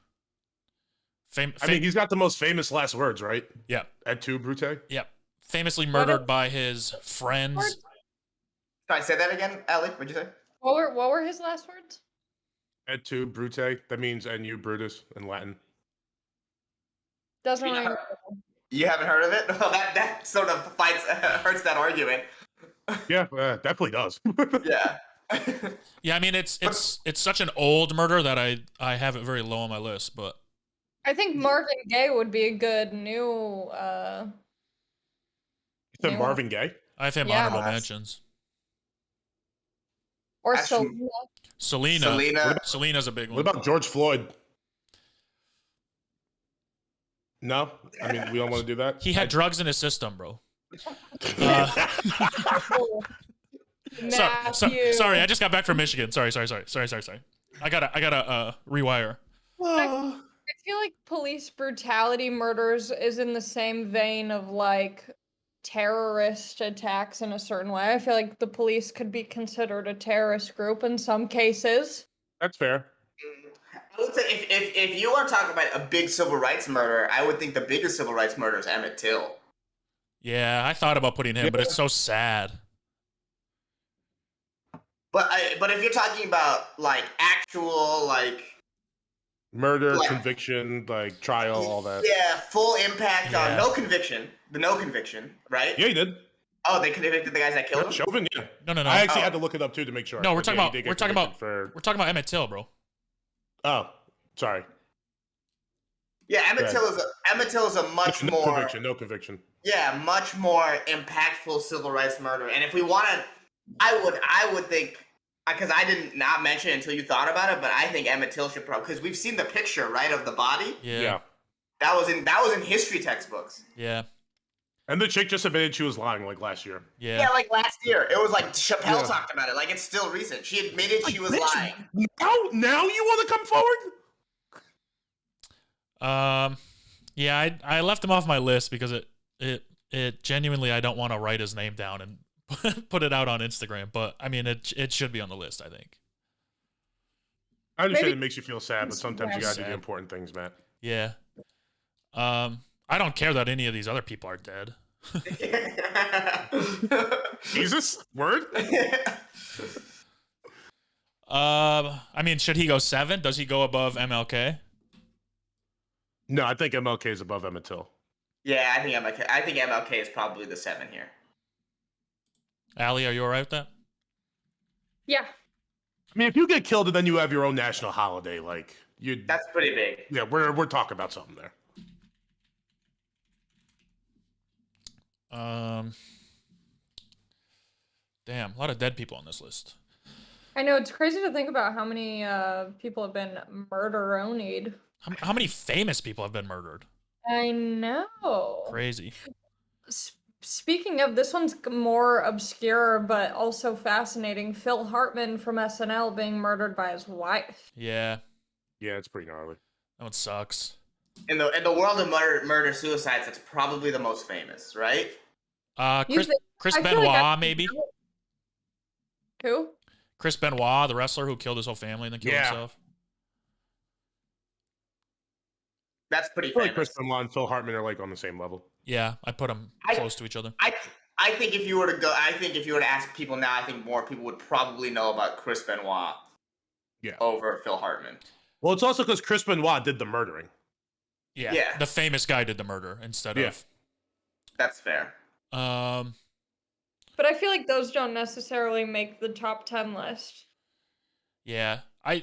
I mean, he's got the most famous last words, right? Yeah. Et tu, Brute? Yep. Famously murdered by his friends. Can I say that again, Allie? What'd you say? What were his last words? Et tu, Brute. That means and you, Brutus, in Latin. Doesn't ring. You haven't heard of it? Well, that sort of hurts that argument. Yeah, definitely does. Yeah. Yeah, I mean it's such an old murder that I have it very low on my list, but I think Marvin Gaye would be a good new. You said Marvin Gaye? I have him Yeah. honorable mentions. Or Actually- Selena. Selena's a big one. What about George Floyd? No? I mean, we don't want to do that? He had drugs in his system, bro. Matthew. Sorry, I just got back from Michigan. Sorry. I gotta rewire. I feel like police brutality murders is in the same vein of like terrorist attacks in a certain way. I feel like the police could be considered a terrorist group in some cases. That's fair. I would say if you are talking about a big civil rights murder, I would think the biggest civil rights murder is Emmett Till. Yeah, I thought about putting him, but it's so sad. But if you're talking about like actual like Murder, Like- conviction, like trial, all that. yeah, full impact on Yeah. no conviction, right? Yeah, he did. Oh, they convicted the guys that killed him. Chauvin, yeah. No. I actually had to look it up too to make sure. No, we're But talking yeah, about he did we're get talking about convicted we're talking about Emmett Till, bro. Oh, sorry. Yeah, Emmett Right. Till is a much No more conviction. No conviction. yeah, much more impactful civil rights murder. And if we want to, I would think because I did not mention it until you thought about it, but I think Emmett Till should probably because we've seen the picture right of the body. Yeah. That was in history textbooks. Yeah. And the chick just admitted she was lying like last year. Yeah. Yeah, like last year. It was like Chappelle Yeah. talked about it. Like it's still recent. She admitted she was bitch, lying. Now you want to come forward? Yeah, I left him off my list because it genuinely I don't want to write his name down and put it out on Instagram, but I mean it should be on the list, I think. I understand Maybe- it makes you feel sad, but sometimes you gotta do the important things, Matt. Yeah. I don't care that any of these other people are dead. Jesus, word. I mean, should he go 7? Does he go above MLK? No, I think MLK is above Emmett Till. Yeah, I think MLK is probably the 7 here. Allie, are you alright with that? Yeah. I mean, if you get killed and then you have your own national holiday, like you, That's pretty big. yeah, we're talking about something there. Damn, a lot of dead people on this list. I know it's crazy to think about how many people have been murder-onied. How many famous people have been murdered? I know. Crazy. Speaking of, this one's more obscure but also fascinating. Phil Hartman from SNL being murdered by his wife. Yeah, Yeah, it's pretty gnarly. that one sucks. In the world of murder suicides, it's probably the most famous, right? Chris I feel Benoit, like maybe? Who? Chris Benoit, the wrestler who killed his whole family and then killed Yeah. himself. That's pretty I feel like famous. Chris Benoit and Phil Hartman are like on the same level. Yeah, I put them I- close to each other. I I think if you were to ask people now, I think more people would probably know about Chris Benoit. Yeah. Over Phil Hartman. Well, it's also because Chris Benoit did the murdering. Yeah. The famous guy did the murder instead of. That's fair. But I feel like those don't necessarily make the top 10 list. Yeah.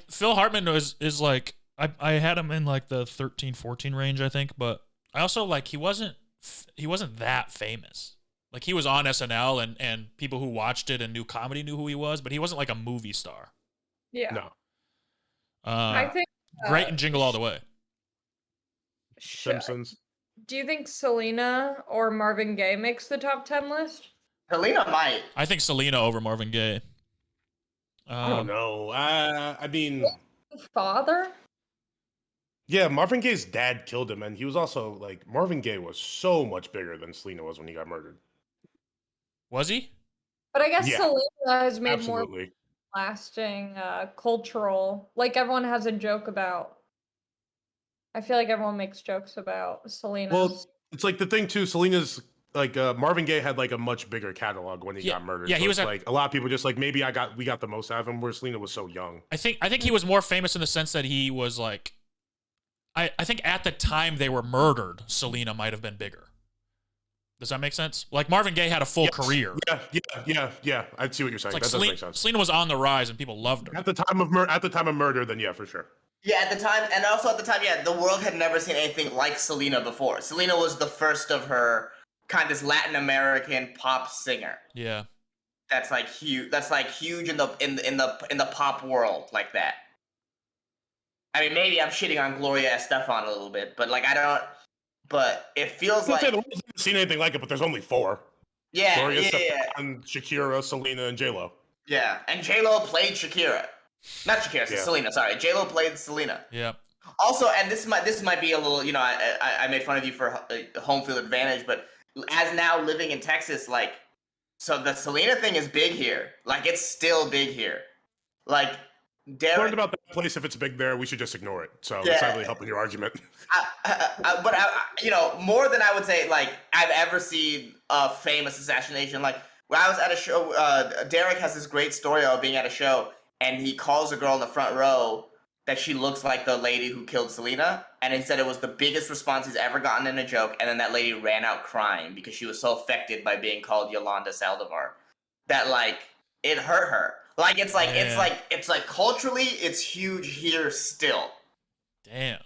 Phil Hartman is like, I had him in like the 13, 14 range, I think, but I also like he wasn't that famous. Like he was on SNL and people who watched it and knew comedy knew who he was, but he wasn't like a movie star. Yeah. No. I think great in Jingle All the Way. Simpsons. Do you think Selena or Marvin Gaye makes the top 10 list? Selena might. I think Selena over Marvin Gaye. I don't know. I mean, Father? Yeah, Marvin Gaye's dad killed him, and he was also like Marvin Gaye was so much bigger than Selena was when he got murdered. Was he? But I guess Yeah, Selena has made absolutely. more lasting cultural, like everyone has a joke about. I feel like everyone makes jokes about Selena. Well, it's like the thing too. Selena's like Marvin Gaye had like a much bigger catalog when he got murdered. Yeah, so he was like a lot of people just like maybe we got the most out of him, where Selena was so young. I think he was more famous in the sense that he was like, I think at the time they were murdered, Selena might have been bigger. Does that make sense? Like Marvin Gaye had a full career. Yeah. I see what you're saying. Like that does make sense. Selena was on the rise and people loved her. At the time of murder, then yeah, for sure. Yeah, at the time, and also at the time, yeah, the world had never seen anything like Selena before. Selena was the first of her kind of this Latin American pop singer. Yeah. That's like huge. That's like huge in the pop world like that. I mean, maybe I'm shitting on Gloria Estefan a little bit, but like I don't. But it feels like the world's never seen anything like it. But there's only 4. Yeah, Gloria yeah. Estefan, Shakira, Selena, and J Lo. Yeah, and J Lo played Shakira. Not Shakira, Selena. Sorry, J Lo played Selena. Yeah. Also, and this might be a little, you know, I made fun of you for home field advantage, but as now living in Texas, like, so the Selena thing is big here. Like, it's still big here. Like, Derek. Learned about that place. If it's big there, we should just ignore it. So it's not really helping your argument. But you know, more than I would say, like, I've ever seen a famous assassination. Like, when I was at a show, Derek has this great story of being at a show, and he calls a girl in the front row that she looks like the lady who killed Selena, and he said it was the biggest response he's ever gotten in a joke, and then that lady ran out crying because she was so affected by being called Yolanda Saldivar that, like, it hurt her. Like, it's like culturally, it's huge here still. Damn.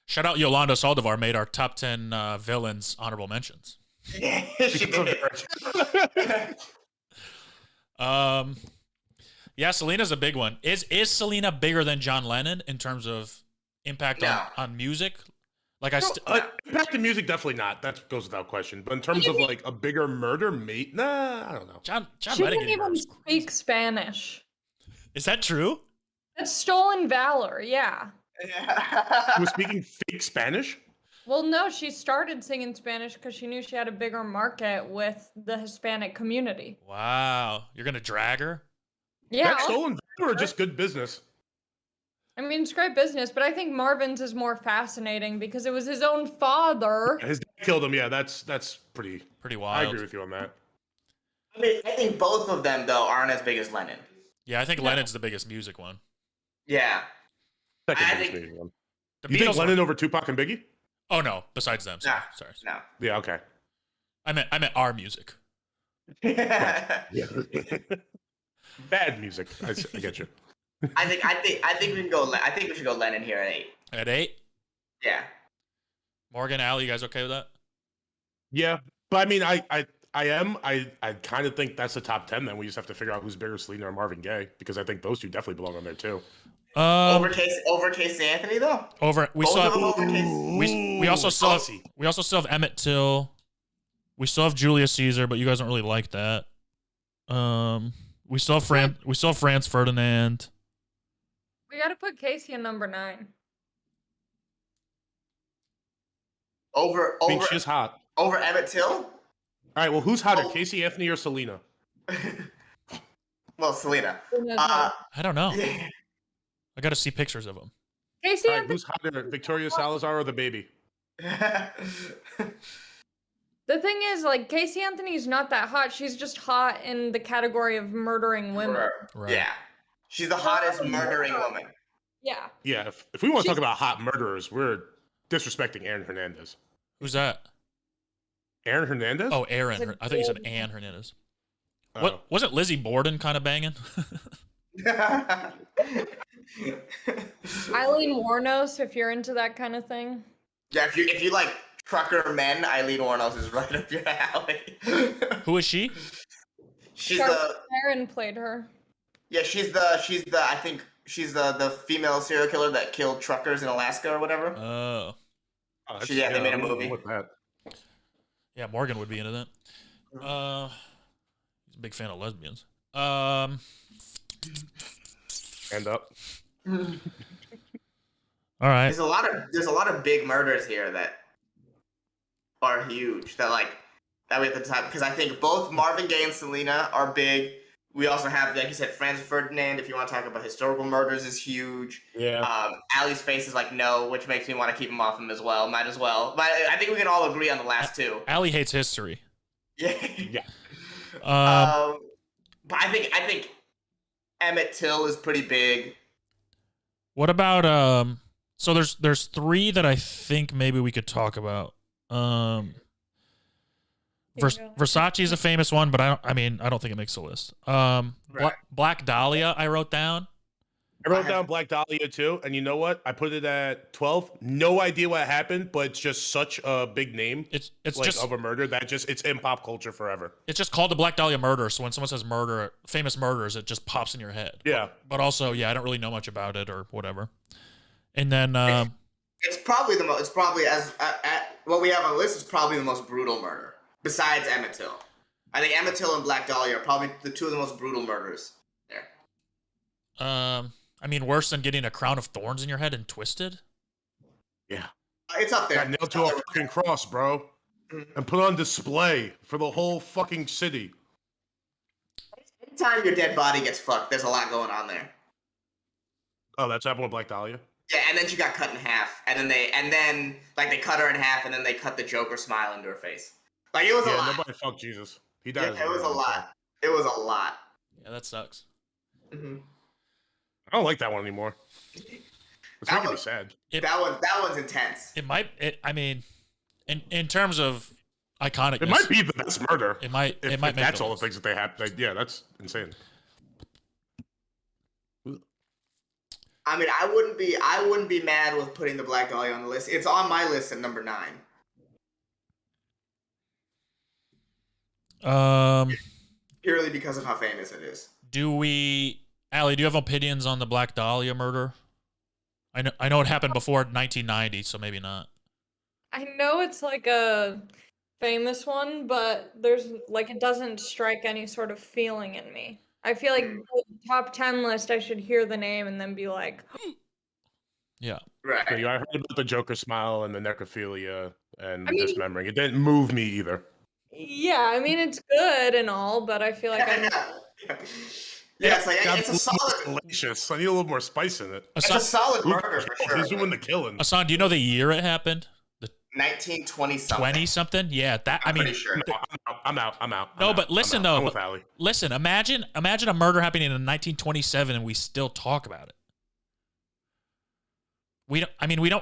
Shout out Yolanda Saldivar, made our top 10 villains honorable mentions. Yeah, she did. Yeah, Selena's a big one. Is Selena bigger than John Lennon in terms of impact on music? Like impact in music, definitely not. That goes without question. But in terms of like a bigger murder, mate, nah, I don't know. John she Lennon didn't even speak Spanish. Is that true? That's stolen valor. Yeah. She was speaking fake Spanish? Well, no, she started singing Spanish because she knew she had a bigger market with the Hispanic community. Wow. You're going to drag her? Yeah. That's stolen valor or just good business? I mean, it's great business, but I think Marvin's is more fascinating because it was his own father. His dad killed him. Yeah, that's pretty wild. I agree with you on that. I mean, I think both of them, though, aren't as big as Lennon. Yeah, I think Lennon's the biggest music one. Yeah. Second biggest music one. You think Lennon over Tupac and Biggie? Oh, no. Besides them. Sorry. No. Yeah, okay. I meant our music. Yeah. Bad music. I get you. I think we can go. I think we should go Lennon here at 8. At 8? Yeah. Morgan, Al, you guys okay with that? Yeah, but I mean, I kind of think that's the top 10. Then we just have to figure out who's bigger, Selena or Marvin Gaye, because I think those two definitely belong on there too. Over Casey Anthony though. We also still have Emmett Till. We still have Julius Caesar, but you guys don't really like that. We still have Franz Ferdinand. We got to put Casey in number 9. Over she's hot. Over Emmett Till? All right, well, who's hotter, Casey Anthony or Selena? Well, Selena. I don't know. I got to see pictures of them. Casey Anthony. Who's hotter, Victoria Salazar or the baby? The thing is, like, Casey Anthony's not that hot. She's just hot in the category of murdering women. Right. Yeah. She's the hottest murdering woman. Yeah. Yeah, if we want to talk about hot murderers, we're disrespecting Aaron Hernandez. Who's that? Aaron Hernandez? Oh, Aaron. I thought you said Ann Hernandez. What wasn't Lizzie Borden kind of banging? Eileen Warnos, if you're into that kind of thing. Yeah, if you like trucker men, Eileen Warnos is right up your alley. Who is she? She's Charlotte Theron played her. Yeah, she's the I think she's the female serial killer that killed truckers in Alaska or whatever. Oh. They made a movie. With that. Yeah, Morgan would be into that. He's a big fan of lesbians. End up. All right. There's a lot of big murders here that are huge that we have to decide, because I think both Marvin Gaye and Selena are big. We also have, like you said, Franz Ferdinand, if you want to talk about historical murders, is huge. Yeah. Allie's face is like no, which makes me want to keep him off him as well. Might as well. But I think we can all agree on the last two. Allie hates history. Yeah. Yeah. But I think Emmett Till is pretty big. What about so there's three that I think maybe we could talk about. Versace is a famous one, but I don't think it makes the list. Right. Black Dahlia I wrote down. I wrote down Black Dahlia too, and you know what? I put it at 12. No idea what happened, but it's just such a big name. It's like, just of a murder that it's in pop culture forever. It's just called the Black Dahlia murder. So when someone says murder, famous murders, it just pops in your head. Yeah. But also, yeah, I don't really know much about it or whatever. And then it's probably the most. It's probably what we have on the list is probably the most brutal murder besides Emmett Till. I think Emmett Till and Black Dahlia are probably the two of the most brutal murders there. I mean, worse than getting a crown of thorns in your head and twisted. Yeah. It's up there. Got nailed to a fucking cross, bro, and put on display for the whole fucking city. Anytime your dead body gets fucked, there's a lot going on there. Oh, that's happened with Black Dahlia. Yeah, and then she got cut in half, and then they cut her in half, and then they cut the Joker smile into her face. Like it was a lot. Yeah, nobody fucked Jesus. He died. Yeah, it was a lot. It was a lot. Yeah, that sucks. Mm-hmm. I don't like that one anymore. It's making me sad. That one's intense. I mean, in terms of iconic, it might be the best murder. It might. If that's all the things that they have. Yeah, that's insane. I mean, I wouldn't be mad with putting the Black Dahlia on the list. It's on my list at number 9. Purely because of how famous it is. Allie, do you have opinions on the Black Dahlia murder? I know it happened before 1990, so maybe not. I know it's like a famous one, but there's like it doesn't strike any sort of feeling in me. I feel like the top 10 list, I should hear the name and then be like, yeah. Right. So, I heard about the Joker smile and the necrophilia and dismembering. It didn't move me either. Yeah, I mean, it's good and all, but I feel like it's a solid. Delicious. I need a little more spice in it. It's a solid murder for sure. Who's doing the killing? Hassan, do you know the year it happened? 1920 something. 20 something? Yeah, I'm pretty sure. No, I'm out. No, but listen though. Listen, imagine a murder happening in 1927 and we still talk about it.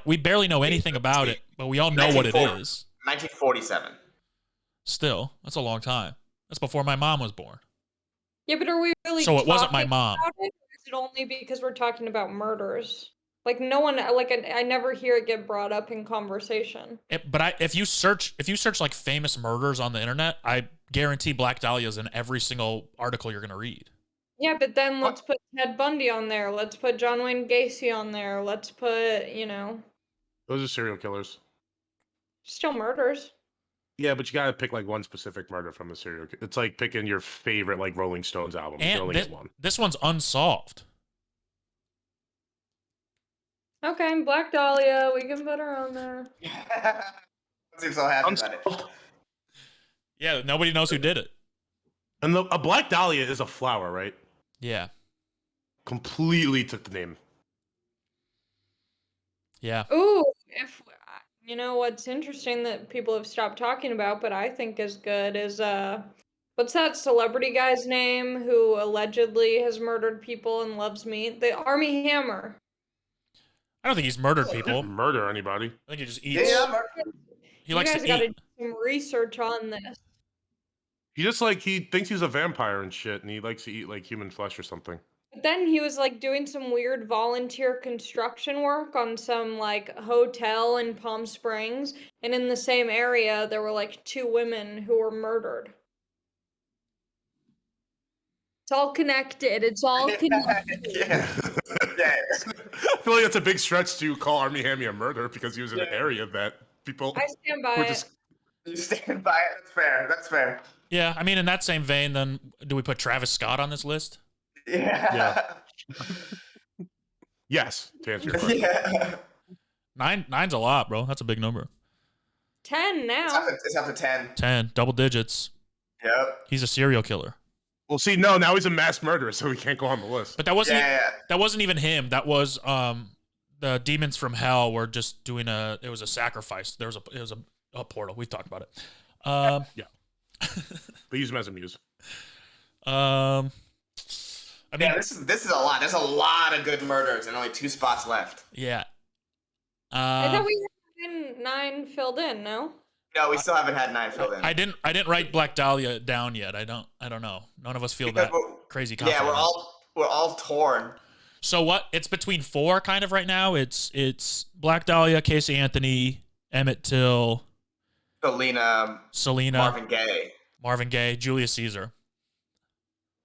We barely know anything about it, but we all know what it is. 1947. Still, that's a long time. That's before my mom was born. Yeah, but are we really? So it wasn't my mom. Or is it only because we're talking about murders? Like no one, I never hear it get brought up in conversation. If you search like famous murders on the internet, I guarantee Black Dahlia is in every single article you're gonna read. Yeah, but then let's put Ted Bundy on there. Let's put John Wayne Gacy on there. Let's put, those are serial killers. Still murders. Yeah, but you gotta pick like one specific murder from a serial killer. It's like picking your favorite like Rolling Stones album. And this one's unsolved. Okay, Black Dahlia, we can put her on there. I'm so happy about it. Yeah, nobody knows who did it. And a Black Dahlia is a flower, right? Yeah. Completely took the name. Yeah. Ooh, You know what's interesting that people have stopped talking about, but I think is good is what's that celebrity guy's name who allegedly has murdered people and loves meat? The Army Hammer. I don't think he's murdered people. Murder anybody? I think he just eats. Yeah, He likes to You guys got to eat. do some research on this. He just like he thinks he's a vampire and shit, and he likes to eat like human flesh or something. But then he was like doing some weird volunteer construction work on some like hotel in Palm Springs, and in the same area there were like 2 women who were murdered. It's all connected. It's all connected. Yeah. I feel like that's a big stretch to call Army Hammy a murderer because he was in an area that people I stand by were it. just. You stand by it. That's fair. That's fair. Yeah, I mean, in that same vein, then do we put Travis Scott on this list? Yeah. Yes, to answer your question. Yeah. Nine's a lot, bro. That's a big number. 10 now. It's up to 10. 10, double digits. Yep. He's a serial killer. Well, see, no, now he's a mass murderer, so he can't go on the list. But that wasn't. Yeah. That wasn't even him. That was the demons from hell were just doing it was a sacrifice. It was a portal. We've talked about it. Yeah. They use him as a muse. I mean, Yeah, this is a lot. There's a lot of good murders and only 2 spots left. yeah. I thought we had 9 filled in, no? No, we still haven't had 9 filled in. I didn't write Black Dahlia down yet. I don't know. None of us feel Because that we're- crazy confident. Yeah, we're all torn. So what? It's between 4 kind of right now. It's Black Dahlia, Casey Anthony, Emmett Till, Selena, Selena, Marvin Gaye. Julius Caesar.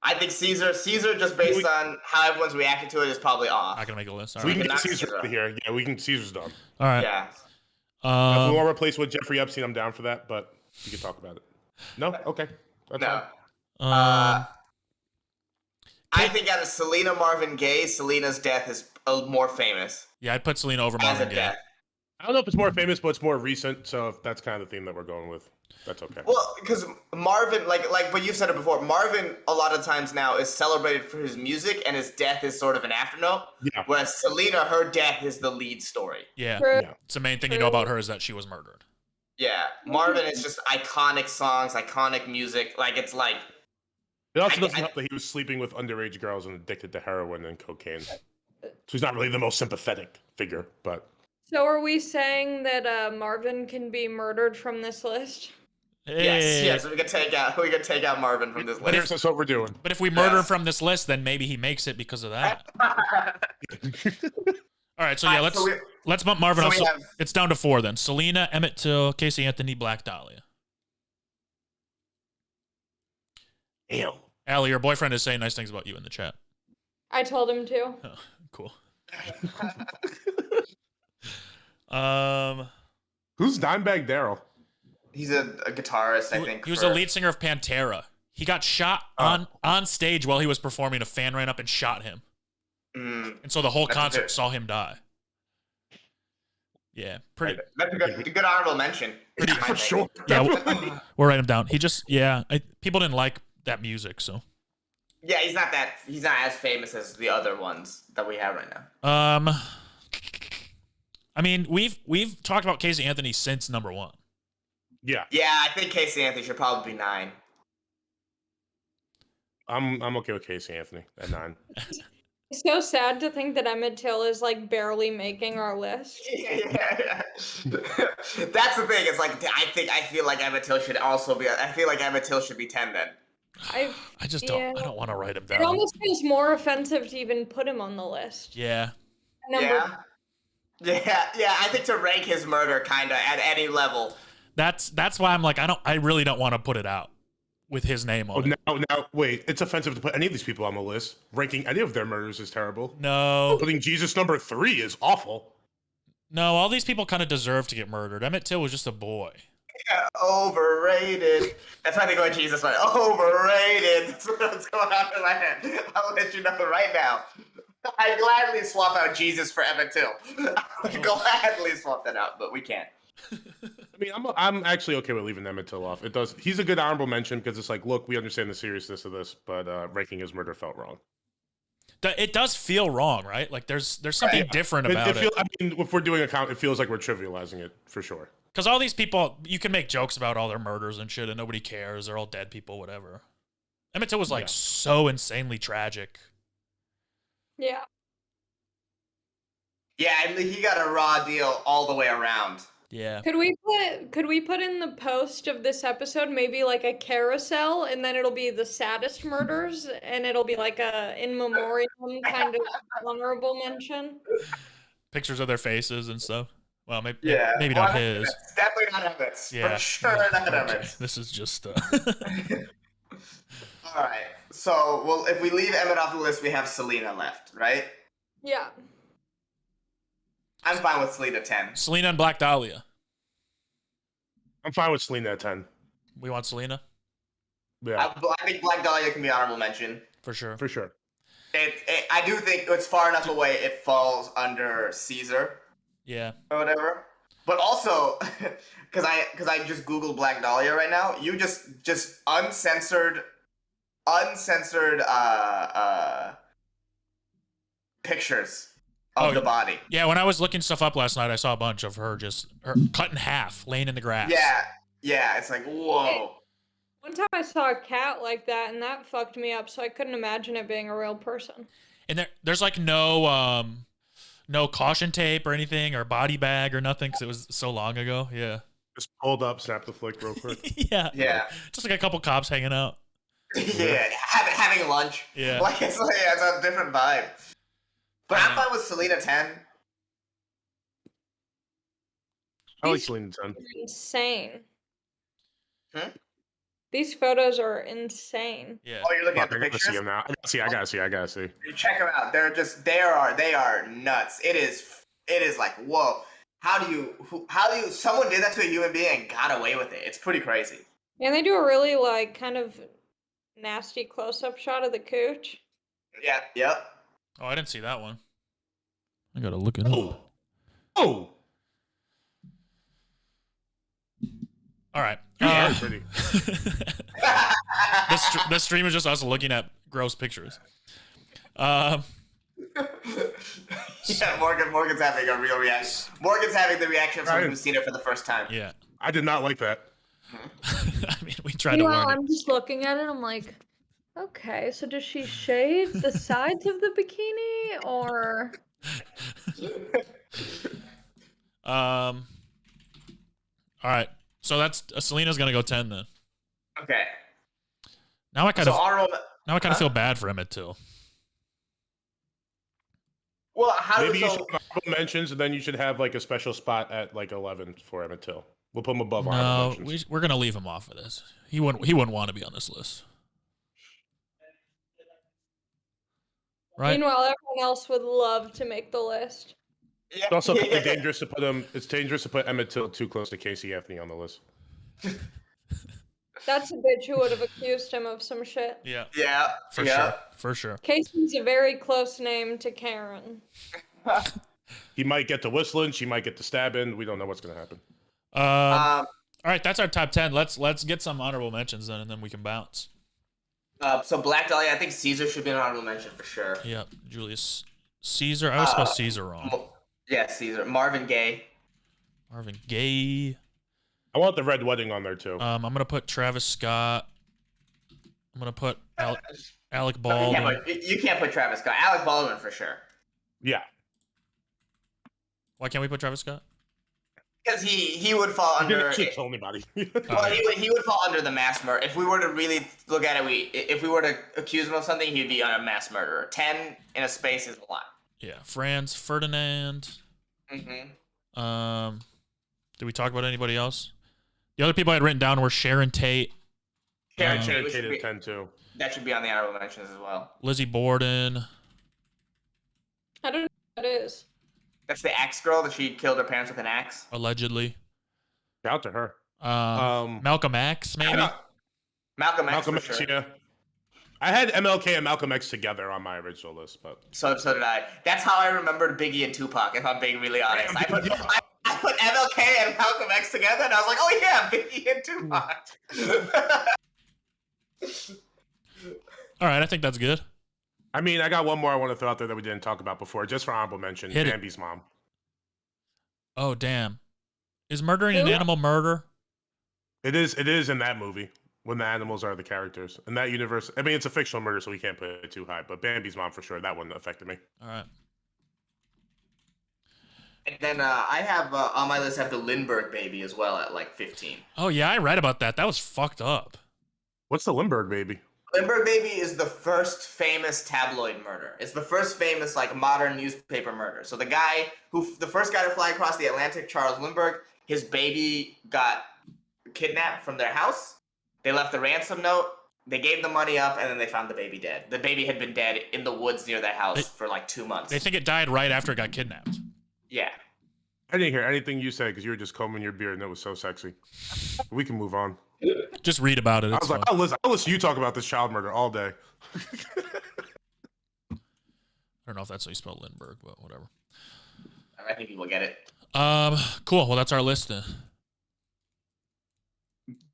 I think Caesar just based on how everyone's reacted to it is probably off. Not gonna make a list. All So we right. can Not get Caesar Caesar. out of here. Yeah, we can. Caesar's done. All right. Yeah. If we want to replace with Jeffrey Epstein, I'm down for that, but we can talk about it. No? Okay. That's No. fine. I think out of Selena, Marvin Gaye, Selena's death is more famous Yeah, I'd put Selena over as a Marvin Gaye. death. I don't know if it's more famous, but it's more recent, so if that's kind of the theme that we're going with. That's okay. Well, because Marvin, like, but you've said it before. Marvin, a lot of times now, is celebrated for his music, and his death is sort of an afternote. Yeah. Whereas Selena, her death is the lead story. Yeah. True. Yeah. It's the main thing you know about her is that she was murdered. Yeah, Marvin is just iconic songs, iconic music. Like it's like It also I- doesn't I- help that he was sleeping with underage girls and addicted to heroin and cocaine. So he's not really the most sympathetic figure, but So are we saying that Marvin can be murdered from this list? yes. We could take out Marvin from this But list. that's what we're doing. But if we murder Yes. from this list, then maybe he makes it because of that. All right, so yeah, Alright, let's bump Marvin so up. we So have- it's down to 4 then. Selena, Emmett Till, Casey Anthony, Black Dahlia. Ew. Allie, your boyfriend is saying nice things about you in the chat. I told him to. Oh, cool. Who's Dimebag Daryl? He's a guitarist, I think. He was the lead singer of Pantera. He got shot on stage while he was performing. A fan ran up and shot him. And so the whole That's concert good. saw him die. Yeah, pretty. That's a good honorable mention. For sure. Yeah, Definitely. we'll write him down. He just, people didn't like that music, so. Yeah, he's not as famous as the other ones that we have right now. I mean, we've talked about Casey Anthony since number 1. Yeah, Yeah, I think Casey Anthony should probably be 9. I'm okay with Casey Anthony at 9. It's so sad to think that Emmett Till is like barely making our list. Yeah. That's the thing. It's like I feel like Emmett Till should also be. I feel like Emmett Till should be 10 then. I just don't. Yeah. I don't want to write him It down. almost feels more offensive to even put him on the list. Yeah. Number Yeah. I think to rank his murder kind of at any level. That's why I'm like I really don't want to put it out with his name on it. Now, wait. It's offensive to put any of these people on the list. Ranking any of their murders is terrible. No, Putting Jesus number 3 is awful. no, all these people kind of deserve to get murdered. Emmett Till was just a boy. Yeah, overrated. That's why they go Jesus one. Overrated. That's what's going on in my head. I'll let you know right now. I'd gladly swap out Jesus for Emmett Till. I'd gladly swap that out, but we can't. I mean, I'm actually okay with leaving Emmett Till off. It does. He's a good honorable mention because it's like, look, we understand the seriousness of this, but ranking his murder felt wrong. it does feel wrong, right? Like there's something different about it. I mean, if we're doing a count, it feels like we're trivializing it for sure. Because all these people, you can make jokes about all their murders and shit, and nobody cares. They're all dead people, whatever. Emmett Till was like so insanely tragic. Yeah. Yeah, and he got a raw deal all the way around. Yeah. Could we put in the post of this episode maybe like a carousel, and then it'll be the saddest murders, and it'll be like a in memoriam kind of honorable mention. Pictures of their faces and stuff. Well, maybe maybe not his. Definitely not Emmett's. Yeah. For sure not Emmett's. This is just. All right. So, well, if we leave Emmett off the list, we have Selena left, right? Yeah. I'm fine with Selena 10. Selena and Black Dahlia. I'm fine with Selena at 10. We want Selena? Yeah. I think Black Dahlia can be honorable mention. For sure. For sure. I do think it's far enough away it falls under Caesar. Yeah. Or whatever. But also, because I just Googled Black Dahlia right now, you just uncensored pictures of the body. Yeah, when I was looking stuff up last night, I saw a bunch of her cut in half, laying in the grass. Yeah, it's like, whoa. One time I saw a cat like that, and that fucked me up, so I couldn't imagine it being a real person. And there's like no caution tape or anything, or body bag or nothing, because it was so long ago. Yeah. Just pulled up, snap the flick real quick. Yeah. Just like a couple cops hanging out. Yeah, having lunch. Yeah. Like it's a different vibe. But I'm fine with Selena 10. I like Selena 10. Insane. Hmm? These photos are insane. Yeah. Oh, you're looking at the I gotta pictures? see them now. I gotta see. You check them out. They are nuts. It is like, whoa. How do you someone did that to a human being and got away with it? It's pretty crazy. And they do a really like kind of nasty close-up shot of the cooch. Yeah. Yep. Oh, I didn't see that one. I gotta look it up. Oh. All right. Pretty. The stream is just us looking at gross pictures. Yeah, Morgan's having a real reaction. Morgan's having the reaction of someone who's seen it for the first time. Yeah. I did not like that. I mean, we tried to warn I'm just looking at it. I'm like, okay, so does she shave the sides of the bikini, or? All right. So that's Selena's gonna go 10 then. Okay. Now I kind of So feel bad for Emmett Till. Well, Maybe you should have honorable mentions, and then you should have like a special spot at like 11 for Emmett Till. We'll put him above honorable No, mentions. we're gonna leave him off of this. He wouldn't want to be on this list. Right? Meanwhile, everyone else would love to make the list. yeah, It's also probably dangerous to put him. It's dangerous to put Emmett Till too close to Casey Anthony on the list. That's a bitch who would have accused him of some shit. Yeah. Yeah. For sure. Casey's a very close name to Karen. He might get to whistling. She might get to stabbing. We don't know what's going to happen. All right, that's our top 10. Let's get some honorable mentions then, and then we can bounce. So Black Dahlia, I think Caesar should be an honorable mention for sure. Yep, Julius Caesar. I always spell Caesar wrong. Yeah, Caesar. Marvin Gaye. Marvin Gaye. I want the Red Wedding on there too. I'm gonna put Travis Scott. I'm gonna put Alec Baldwin. You can't put Travis Scott. Alec Baldwin for sure. Yeah. Why can't we put Travis Scott? Because he would fall You under. didn't actually tell anybody. Well, he would fall under the mass murder. If we were to really look at it, if we were to accuse him of something, he'd be on a mass murderer. 10 in a space is a lot. Yeah, Franz Ferdinand. Mm-hmm. Did we talk about anybody else? The other people I had written down were Sharon Tate. Sharon Sharon Tate Tate should be- at 10 too. That should be on the honorable mentions as well. Lizzie Borden. I don't know what it is. That's the axe girl that she killed her parents with an axe. Allegedly. Shout out to her. Malcolm X, maybe? Malcolm X Malcolm for X, sure. yeah. I had MLK and Malcolm X together on my original list, but So did I. That's how I remembered Biggie and Tupac, if I'm being really honest. I put MLK and Malcolm X together, and I was like, oh yeah, Biggie and Tupac. All right, I think that's good. I mean, I got one more I want to throw out there that we didn't talk about before, just for honorable mention. Hit it. Bambi's mom. Oh damn! Is murdering Who? an animal murder? It is in that movie when the animals are the characters in that universe. I mean, it's a fictional murder, so we can't put it too high. But Bambi's mom for sure. That one affected me. All right. And then I have on my list, I have the Lindbergh Baby as well at like 15. Oh yeah, I read about that. That was fucked up. What's the Lindbergh Baby? Lindbergh Baby is the first famous tabloid murder. It's the first famous like modern newspaper murder. So the first guy to fly across the Atlantic, Charles Lindbergh, his baby got kidnapped from their house. They left a ransom note. They gave the money up, and then they found the baby dead. The baby had been dead in the woods near their house for like 2 months. They think it died right after it got kidnapped. Yeah. I didn't hear anything you said because you were just combing your beard, and it was so sexy. We can move on. Just read about it. I It's was like, fun. I'll listen to you talk about this child murder all day. I don't know if that's how you spell Lindbergh, but whatever. I think people get it. Cool. Well, that's our list then.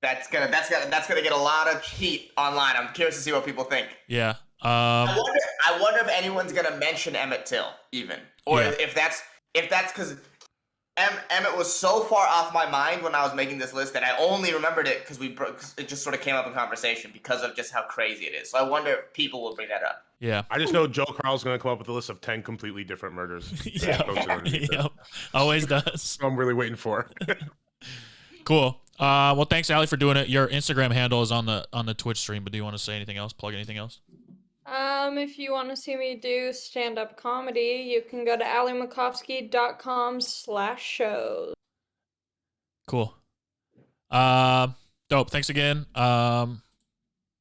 That's gonna get a lot of heat online. I'm curious to see what people think. Yeah. I wonder if anyone's gonna mention Emmett Till even, or Yeah. if that's because Emmett was so far off my mind when I was making this list that I only remembered it because it just sort of came up in conversation because of just how crazy it is. So I wonder if people will bring that up. Yeah. I just know Joe Carl's going to come up with a list of 10 completely different murders. Yep. Always does. So I'm really waiting for. Cool. Well, thanks, Allie, for doing it. Your Instagram handle is on the Twitch stream, but do you want to say anything else? Plug anything else? If you want to see me do stand-up comedy, you can go to alliemacofsky.com/shows. Cool. Dope. Thanks again.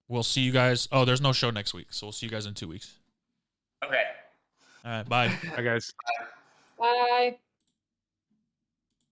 We'll see you guys. Oh, there's no show next week, so we'll see you guys in 2 weeks. Okay. All right. Bye. Hi, guys. Bye.